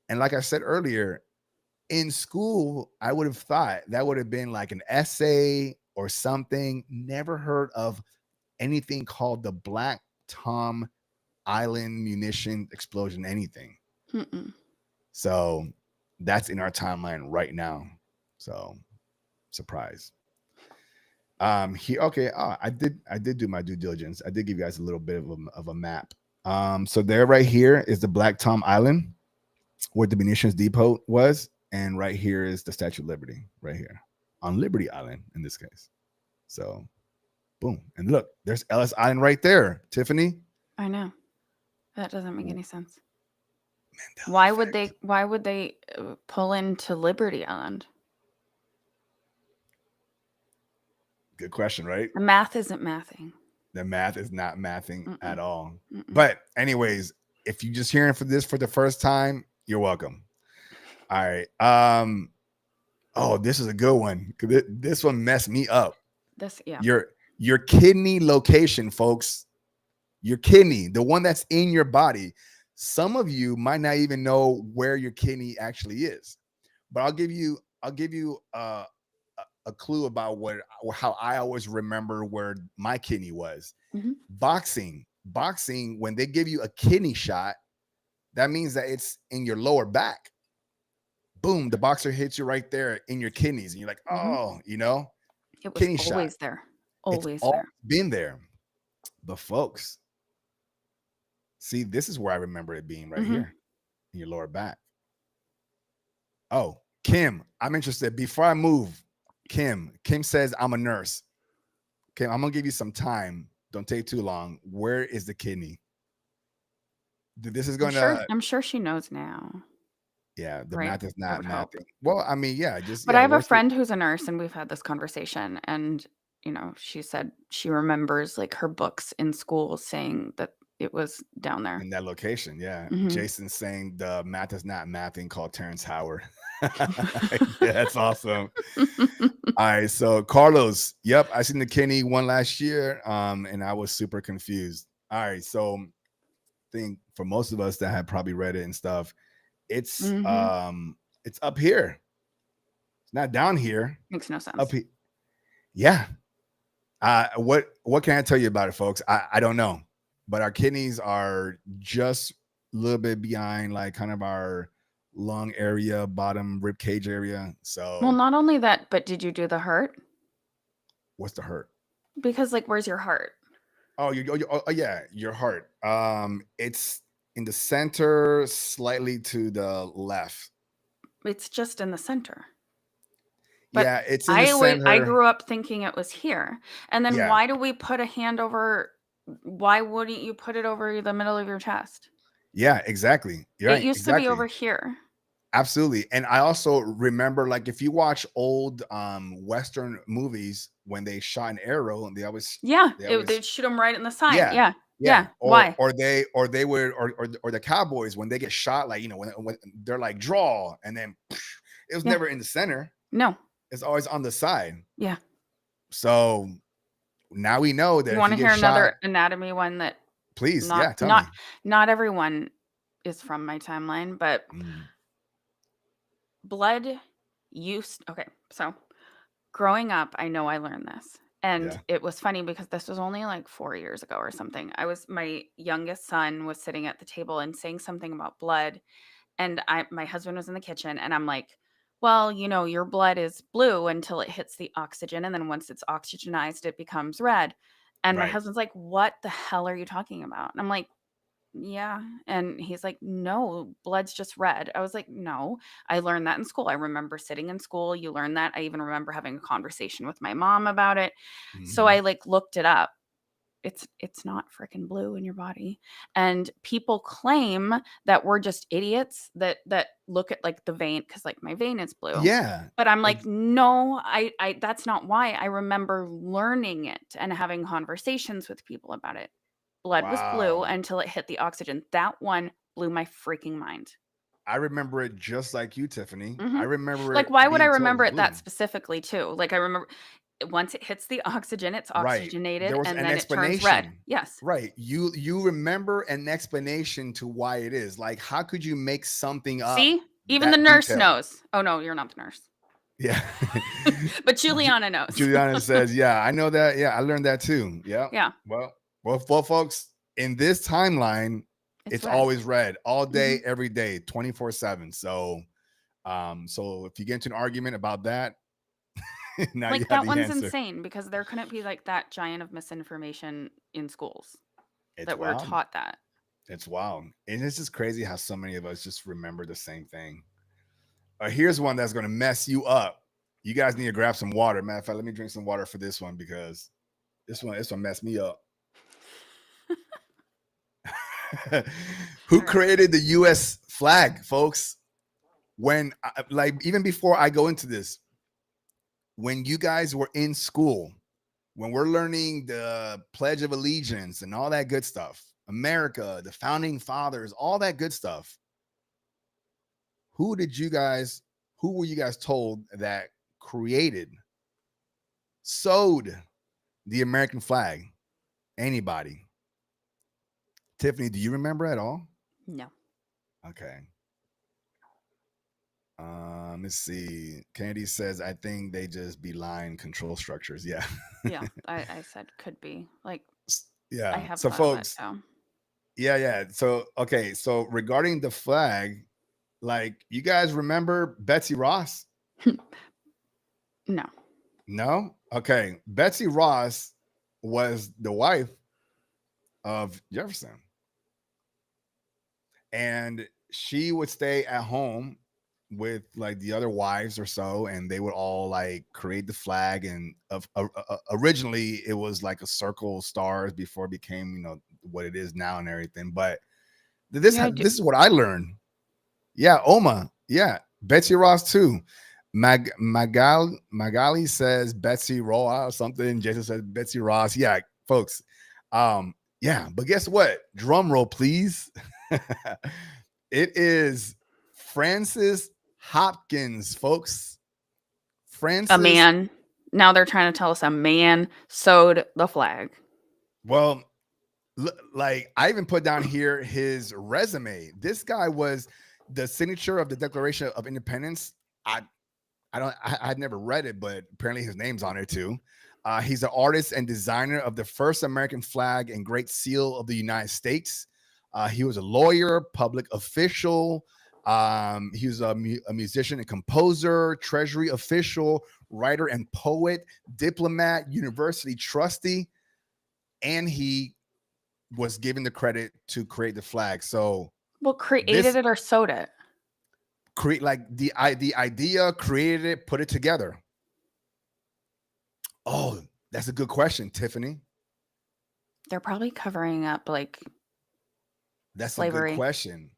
And like I said earlier, in school, I would have thought that would have been like an essay or something. Never heard of anything called the Black Tom Island munition explosion, anything. Mm-mm. So that's in our timeline right now. So surprise. Here, okay. I did do my due diligence. I did give you guys a little bit of a map. So there right here is the Black Tom Island where the munitions depot was. And right here is the Statue of Liberty, right here on Liberty Island in this case. So, boom. And look, there's Ellis Island right there, Tiffany. I know. That doesn't make any sense. Mandela Why Effect. would they pull into Liberty Island? Good question, right? The math isn't mathing. The math is not mathing Mm-mm. at all. Mm-mm. But anyways, if you're just hearing for this for the first time, you're welcome. All right. Oh, this is a good one. This one messed me up. Yeah. Your kidney location, folks. Your kidney, the one that's in your body. Some of you might not even know where your kidney actually is, but I'll give you a clue about how I always remember where my kidney was. Mm-hmm. Boxing, when they give you a kidney shot, that means that it's in your lower back. Boom, the boxer hits you right there in your kidneys, and you're like, oh, It was kidney always shot. there. It's Always all there. been there. But folks, see, this is where I remember it being right here in your lower back. Oh, Kim, I'm interested. Before I move, Kim says I'm a nurse. Kim, I'm gonna give you some time. Don't take too long. Where is the kidney? This is gonna. I'm sure she knows now. Yeah, the Right? math is I not would hope. mathing. Well, I mean, yeah, But I have a friend who's a nurse, and we've had this conversation, and she said she remembers like her books in school saying that it was down there in that location. Yeah, Jason's saying the math is not mathing. Called Terrence Howard. Yeah, that's awesome. All right, so Carlos, yep, I seen the kidney one last year, and I was super confused. All right, so I think for most of us that have probably read it and stuff, it's up here. It's not down here. Makes no sense. Up here. Yeah. What can I tell you about it, folks? I don't know, but our kidneys are just a little bit behind, like kind of our lung area, bottom rib cage area. So, well, not only that, but did you do the heart? What's the heart? Because like, where's your heart? Oh, yeah, your heart. It's in the center, slightly to the left. It's just in the center. But yeah, it's in the center. I grew up thinking it was here. And then why do we put a hand over? Why wouldn't you put it over the middle of your chest? Yeah, exactly. It used to be over here. Absolutely. And I also remember, like, if you watch old Western movies, when they shot an arrow, and they always they'd shoot them right in the side. Yeah, Why? or they would or the Cowboys when they get shot, like when they're like draw, and then it was Yeah. never in the center. No. It's always on the side. Yeah. So now we know that You if want you to get hear shot, another anatomy one that please, not yeah, tell me. not everyone is from my timeline, but Mm, blood used. Okay, so growing up, I know I learned this. And yeah, it was funny because this was only like 4 years ago or something. My youngest son was sitting at the table and saying something about blood. And my husband was in the kitchen and I'm like, well, your blood is blue until it hits the oxygen. And then once it's oxygenized, it becomes red. And my right. husband's like, what the hell are you talking about? And I'm like, yeah. And he's like, no, blood's just red. I was like, no, I learned that in school. I remember sitting in school. You learn that. I even remember having a conversation with my mom about it. So I Mhm. like looked it up. It's not freaking blue in your body. And people claim that we're just idiots that look at like the vein because like my vein is blue. Yeah. But I'm like, Ex- no, I that's not why. I remember learning it and having conversations with people about it. Blood was blue wow. until it hit the oxygen. That one blew my freaking mind. I remember it just like you, Tiffany. I Mhm. remember Like, it why would I being told it remember was it that blue. specifically too? Like, I remember once it hits the oxygen, it's Right. oxygenated There was and an then it turns red. explanation. Yes. Right. You remember an explanation to why it is. Like, how could you make something up See? Even the that nurse detailed? knows. Oh, no, you're not the nurse. Yeah. But Ju- Juliana knows. Juliana says, "Yeah, I know that. Yeah, I learned that too. Yeah. Yeah, Well, folks, in this timeline, it's it's red. always red all day, Mhm. every day, 24/7. So if you get into an argument about that, now you Like, have that the one's answer. insane because there couldn't be, like, that giant of misinformation in schools It's that we're wild. taught that. It's wild. And it's just crazy how so many of us just remember the same thing. Here's one that's going to mess you up. You guys need to grab some water. Matter of fact, let me drink some water for this one because this one messed me up. Who Alright. created the U.S. flag, folks? Like even before I go into this, when you guys were in school, when we're learning the Pledge of Allegiance and all that good stuff, America, the founding fathers, all that good stuff. Who did you guys? Who were you guys told that created, sewed the American flag? Anybody? Tiffany, do you remember at all? No. Okay. Let's see. Kennedy says, I think they just be line control structures. Yeah. Yeah, I said could be. Like, I Yeah. have So, thought of it, folks, so yeah. So, okay. So, regarding the flag, like, you guys remember Betsy Ross? no. No? Okay. Betsy Ross was the wife of Jefferson. And she would stay at home with like the other wives or so, and they would all like create the flag. And originally it was like a circle of stars before it became what it is now and everything. But Yeah, I do. this is what I learned. Yeah, Oma. Yeah, Betsy Ross too. Magali says Betsy Roa or something. Jason says Betsy Ross. Yeah, folks. Yeah, but guess what? Drum roll, please. It is Francis Hopkins, folks. A Francis. man. Now they're trying to tell us a man sewed the flag. Well, like I even put down here his resume. This guy was the signature of the Declaration of Independence. I'd never read it, but apparently his name's on it too. He's the artist and designer of the first American flag and Great Seal of the United States. He was a lawyer, public official. He was a musician and composer, treasury official, writer and poet, diplomat, university trustee, and he was given the credit to create the flag. So Well, created this it or sewed it? create like the idea, created it, put it together. Oh, that's a good question, Tiffany. They're probably covering up like That's a good slavery. question.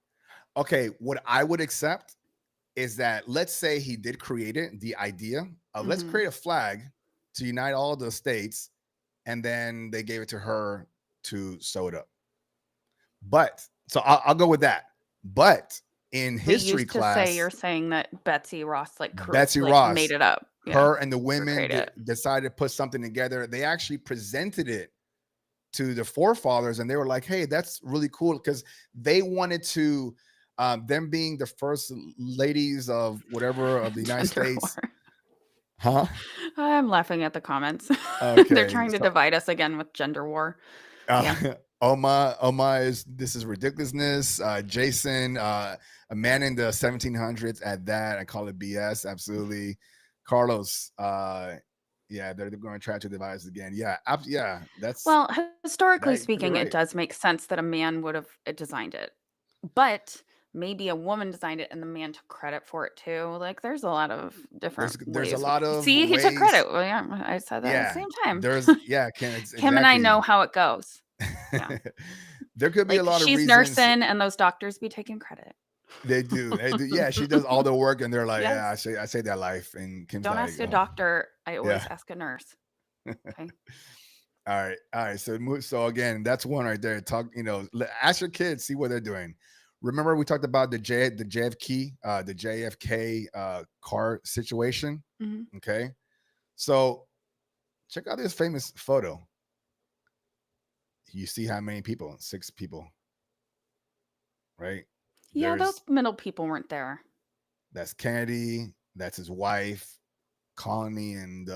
Okay, what I would accept is that let's say he did create it, the idea of let's Mhm. create a flag to unite all the states, and then they gave it to her to sew it up. But so I'll go with that. But in They history used to say class, you're saying that Betsy Ross Betsy like made Ross, it up. Yeah. her and the women Recreate it. decided to put something together. They actually presented it to the forefathers, and they were like, "Hey, that's really cool," because they wanted to, them being the first ladies of whatever of the United Gender States, war. huh? I'm laughing at the comments. They're Okay, trying to so divide us again with gender war. Yeah. Oma is this is ridiculousness. Jason, a man in the 1700s at that. I call it BS. Absolutely. Carlos, yeah, they're going to try to divide us again. Yeah, yeah, that's Well, historically that. You're speaking, it right. does make sense that a man would have designed it. But maybe a woman designed it and the man took credit for it too. Like there's a lot of different There's a ways. lot of See, he took ways. credit. Well, yeah, I said that at the Yeah, same time. there's yeah, can Kim and I know exactly. how it goes. Yeah. There could be a Like lot of she's reasons. nursing and those doctors be taking credit. They do. They do. Yeah, she does all the work, and they're like, "Yeah, Yes. I say that life." And Kim's Don't like, ask a oh, doctor. I always "Yeah." ask a nurse. Okay. All right. So again, that's one right there. Talk. Ask your kids, see what they're doing. Remember, we talked about the JFK car situation. Hmm. Okay, so check out this famous photo. You see how many people? 6 people, right? Yeah, those There's middle people weren't there. That's Kennedy. That's his wife, Colony, and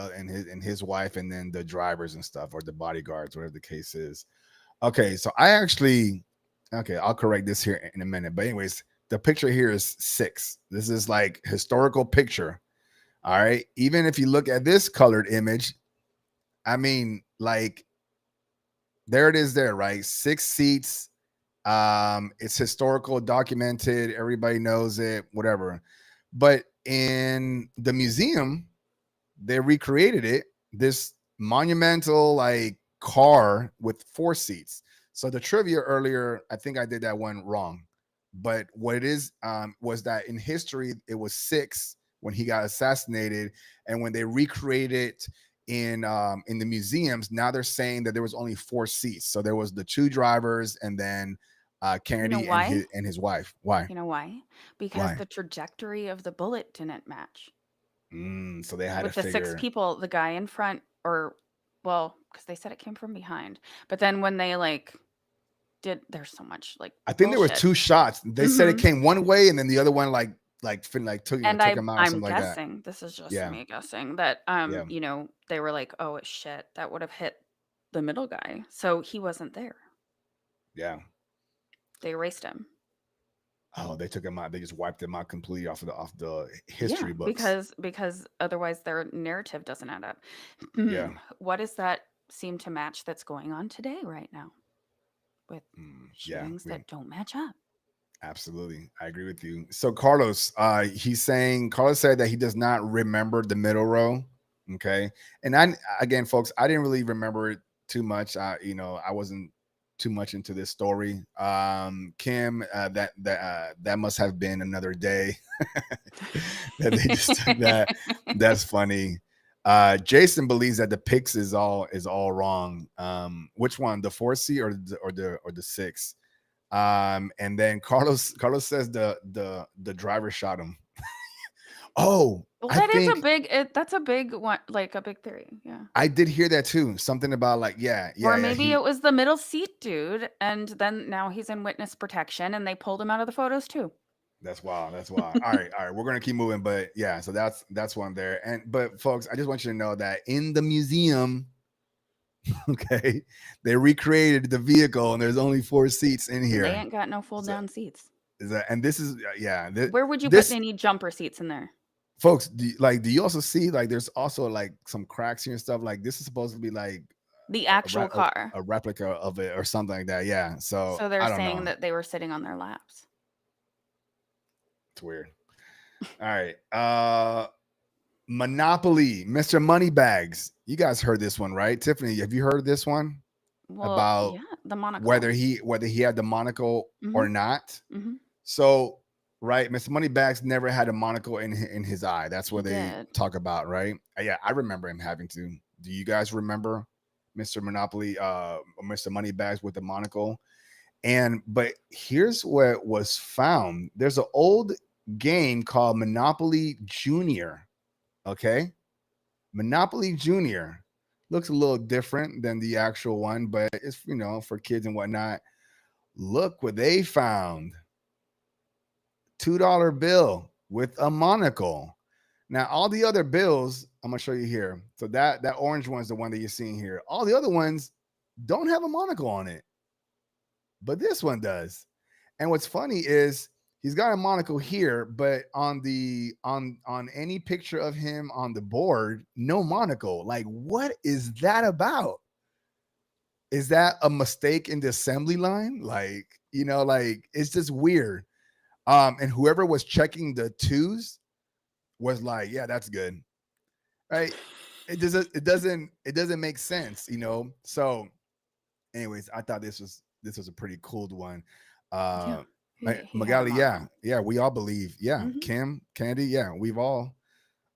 his wife, and then the drivers and stuff, or the bodyguards, whatever the case is. Okay, so I'll correct this here in a minute. But anyways, the picture here is 6. This is like historical picture. All right. Even if you look at this colored image, I mean, like there it is there, right? 6 seats. It's historical, documented, everybody knows it, whatever. But in the museum, they recreated it, this monumental like car with 4 seats. So the trivia earlier, I think I did that one wrong, but what it is was that in history it was 6 when he got assassinated, and when they recreated in the museums, now they're saying that there was only 4 seats. So there was the 2 drivers, and then You know Kennedy and why? his wife. Why? You know why? Because Why? the trajectory of the bullet didn't match. So they had to With the 6 figure. people, the guy in front, or well, because they said it came from behind. But then when they like there's so much like I think there were bullshit. 2 shots. They said it Hmm. came one way, and then the other one And took him out or I'm something like that. guessing, this is just Yeah, me guessing, that yeah, they were like, "Oh shit, that would have hit the middle guy." So he wasn't there. yeah. They erased him. Oh, they took him out. They just wiped him out completely off the Yeah, history books. because otherwise their narrative doesn't add up. Yeah, What does that seem to match that's going on today right now with yeah. shootings that don't match up? Absolutely, I agree with you. So Carlos, Carlos said that he does not remember the middle row. Okay, and again, folks, I didn't really remember it too much. I wasn't too much into this story. Kim, that must have been another day that they just took that. That's funny. Jason believes that the picks is all wrong. Which one, the 4C or the 6? And then Carlos says the driver shot him. Oh, Well, I think that's a big one, like a big theory. Yeah. I did hear that too. Something about like, Or maybe he it was the middle seat dude, and then now he's in witness protection, and they pulled him out of the photos too. that's wild. That's wild. All right. We're gonna keep moving, but yeah, so that's one there. But folks, I just want you to know that in the museum, okay, they recreated the vehicle, and there's only 4 seats in They here. ain't got no fold So, down seats. and this is Where would you put this any jumper seats in there? folks, do you also see like there's also like some cracks here and stuff? Like this is supposed to be like The actual car. a replica of it or something like that. Yeah. So So they're I don't saying know. that they were sitting on their laps. It's weird. All right. Monopoly, Mr. Moneybags. You guys heard this one, right? Tiffany, have you heard this one Well, about yeah, the monocle. whether he had the monocle Mhm. or not? Mhm. So, right, Mr. Moneybags never had a monocle in his eye. That's He what they did. talk about, right? Yeah, I remember him having to. Do you guys remember Mr. Monopoly, or Mr. Moneybags with the monocle? But here's what was found. There's an old game called Monopoly Junior. Okay. Monopoly Junior looks a little different than the actual one, but it's, for kids and whatnot. Look what they found. $2 bill with a monocle. Now, all the other bills, I'm gonna show you here. So that orange one's the one that you're seeing here. All the other ones don't have a monocle on it, but this one does. And what's funny is he's got a monocle here, but on any picture of him on the board, no monocle. Like, what is that about? Is that a mistake in the assembly line? Like, like it's just weird. And whoever was checking the twos was like, yeah, that's good. Right. It doesn't make sense, So anyways, I thought this was a pretty cool one. Yeah. Uh He had a Magali, yeah, monocle. yeah, we all believe. Yeah. Hmm. Kim, Candy, yeah, we've all.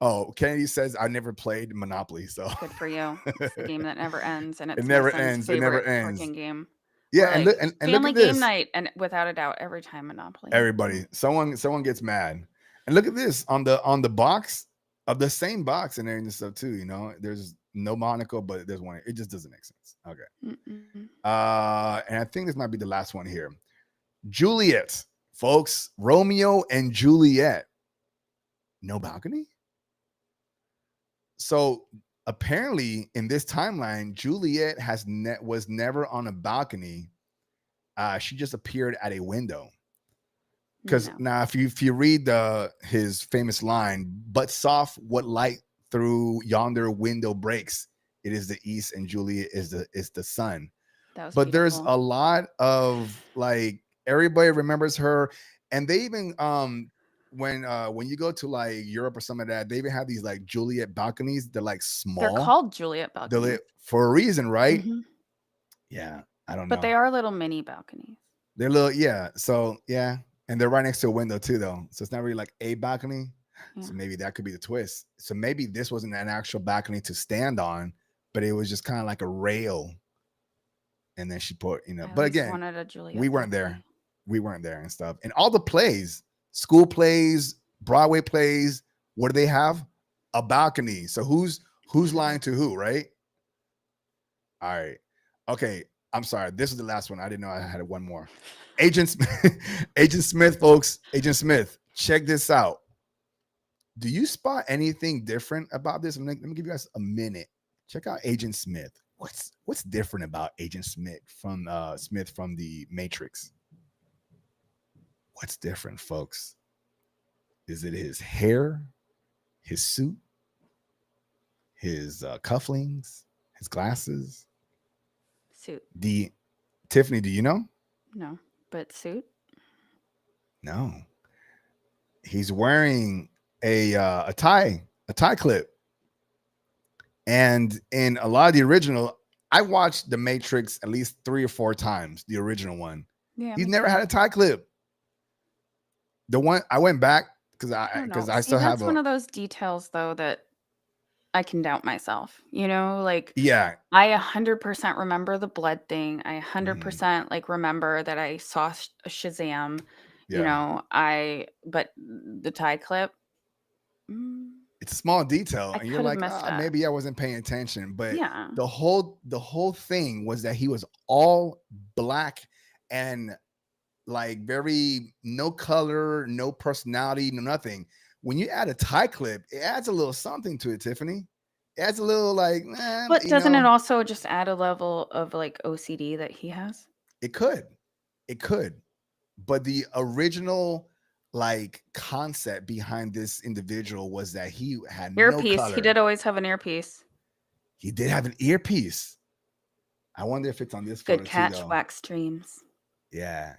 Oh, Kennedy says I never played Monopoly, so Good for you. It's the game that never ends, and it it's my never son's ends. It never favorite ends. freaking game. Yeah, We're and like, look family at game this. night, and without a doubt, every time Monopoly. Everybody, someone gets mad. And look at this on the box of the same box and everything stuff too. There's no monocle, but there's one. It just doesn't make sense. Okay. Mm-mm. And I think this might be the last one here. Juliet, folks, Romeo and Juliet. No balcony. So apparently, in this timeline, Juliet was never on a balcony. She just appeared at a window. Because No. now, if you read his famous line, "But soft, what light through yonder window breaks? It is the east, and Juliet is the sun." That was But there's beautiful. a lot of like everybody remembers her, and they even when you go to like Europe or some of that, they even have these like Juliet balconies. They're like They're small. called Juliet They're balconies. lit for a reason, right? Hmm. Yeah, I don't But know. they are little mini balconies. They're little, yeah. So yeah, and they're right next to a window too, though. So it's not really like a balcony. Yeah. So maybe that could be the twist. So maybe this wasn't an actual balcony to stand on, but it was just kind of like a rail. And then she put, I but always again, wanted a Juliet we weren't balcony. there. We weren't there and stuff. And all the plays, school plays, Broadway plays, what do they have? A balcony. So who's lying to who, right? All right. Okay. I'm sorry. This is the last one. I didn't know I had one more. Agent Smith, Agent Smith, folks. Agent Smith, check this out. Do you spot anything different about this? Let me give you guys a minute. Check out Agent Smith. What's different about Agent Smith from the Matrix? What's different, folks? Is it his hair, his suit, his cufflinks, his glasses? Suit. Tiffany, do you know? No, but suit. No. He's wearing a tie clip. And in a lot of the original, I watched The Matrix at least 3 or 4 times, the original one. Yeah. He's never had a tie clip. The one I went back because I don't know. I See, still have that's one of those details though that I can doubt myself. Like yeah. I 100% remember the blood thing. I Mhm, 100% like remember that I saw Shazam. yeah. But the tie clip, mm, It's a small detail, I and you're could have like, missed it. maybe I wasn't paying attention. But Yeah. the whole thing was that he was all black and like very no color, no personality, no nothing. When you add a tie clip, it adds a little something to it, Tiffany. It adds a little like, But doesn't it also just add a level of like OCD that he has? it could, but the original like concept behind this individual was that he had no Earpiece. He did color. always have an earpiece. He did have an earpiece. I wonder if it's on this photo Good too, catch, though. wax dreams. Yeah.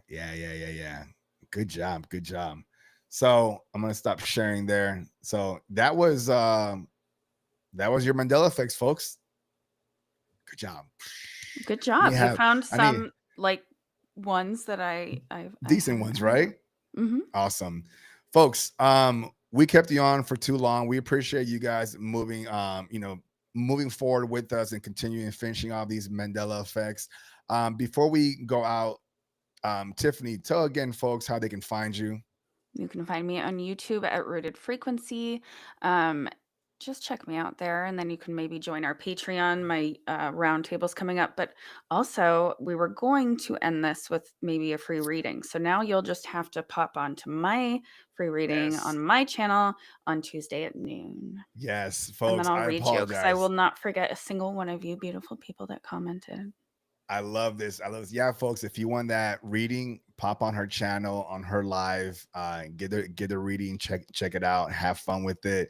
Good job. So I'm gonna stop sharing there. So that was your Mandela Effects, folks. Good job. Good job. You found I need some like ones that I decent hadn't ones, heard of. right? Mm-hmm. Awesome, folks. We kept you on for too long. We appreciate you guys moving forward with us and continuing finishing off these Mandela Effects. Before we go out, Tiffaney, tell again, folks, how they can find you. You can find me on YouTube at Rooted Frequency. Um, just check me out there, and then you can maybe join our Patreon. My roundtable's coming up, but also we were going to end this with maybe a free reading. So now you'll just have to pop onto my free reading Yes. on my channel on Tuesday at noon. Yes, And then folks, I'll I read you because I will apologize. not forget a single one of you beautiful people that commented. I love this. I love this. Yeah, folks, if you want that reading, pop on her channel, on her live, get the reading, check it out, have fun with it.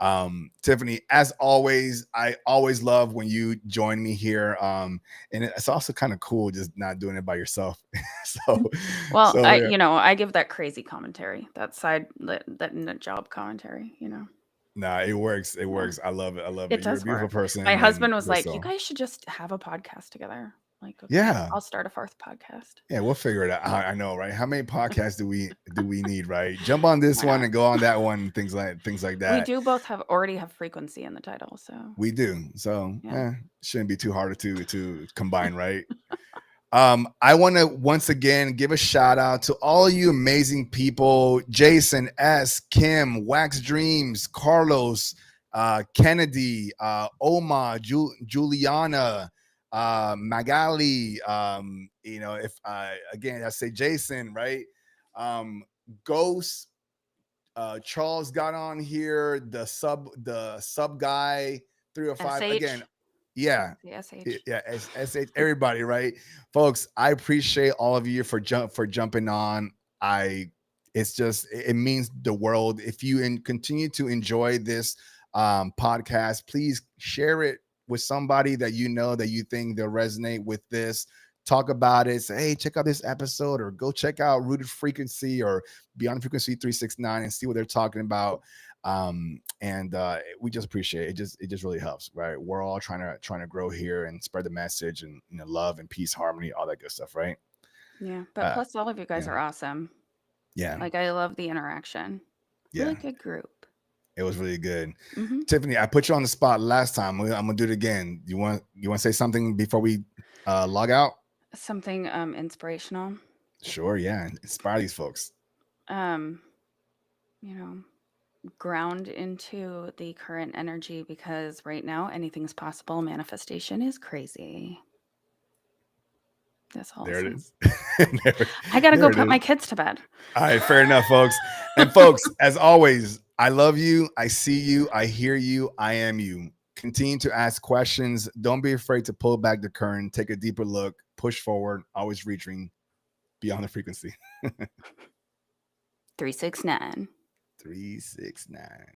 Tiffaney, as always, I always love when you join me here. And it's also kind of cool just not doing it by yourself. so Well, so yeah. I give that crazy commentary, that job commentary, Nah, it works. It Yeah. works. I love it. I love It it. You're a does beautiful work. person. My husband And was just like, "You so guys should just have a podcast together." Like, "Okay, yeah. I'll start a fourth podcast." Yeah, we'll figure it out. I know, right? How many podcasts do we need, right? Jump on this I one know. and go on that one, things like We that. do both already have frequency in the title, so We do. So yeah. shouldn't be too hard to combine, right? I want to once again give a shout out to all you amazing people: Jason S, Kim, Wax Dreams, Carlos, Kennedy, Oma, Juliana, Magali. If again I say Jason, right? Ghost, Charles got on here, the sub guy 305 again. SH, Yeah. the SH. Yeah, SH, everybody, right? Folks, I appreciate all of you for jumping on. It's just it means the world. If you continue to enjoy this podcast, please share it with somebody that you know that you think they'll resonate with this. Talk about it. Say, hey, check out this episode, or go check out Rooted Frequency or Beyond Frequency 369 and see what they're talking about. And we just appreciate it. It just really helps, right? We're all trying to grow here and spread the message and love and peace, harmony, all that good stuff, right? Yeah, but plus all of you guys Yeah. are awesome. Yeah. Like, I love the interaction. Yeah. Really good group. It was really good. Mm-hmm. Tiffaney, I put you on the spot last time. I'm gonna do it again. You want to say something before we log out? Something inspirational. Sure, yeah. Inspire these folks. You know, ground into the current energy, because right now anything's possible. Manifestation is crazy. That's all. There it is. I gotta go put my kids to bed. All right, fair enough, folks. And folks, as always, I love you. I see you. I hear you. I am you. Continue to ask questions. Don't be afraid to pull back the curtain. Take a deeper look. Push forward. Always reaching beyond the frequency. 369. 369.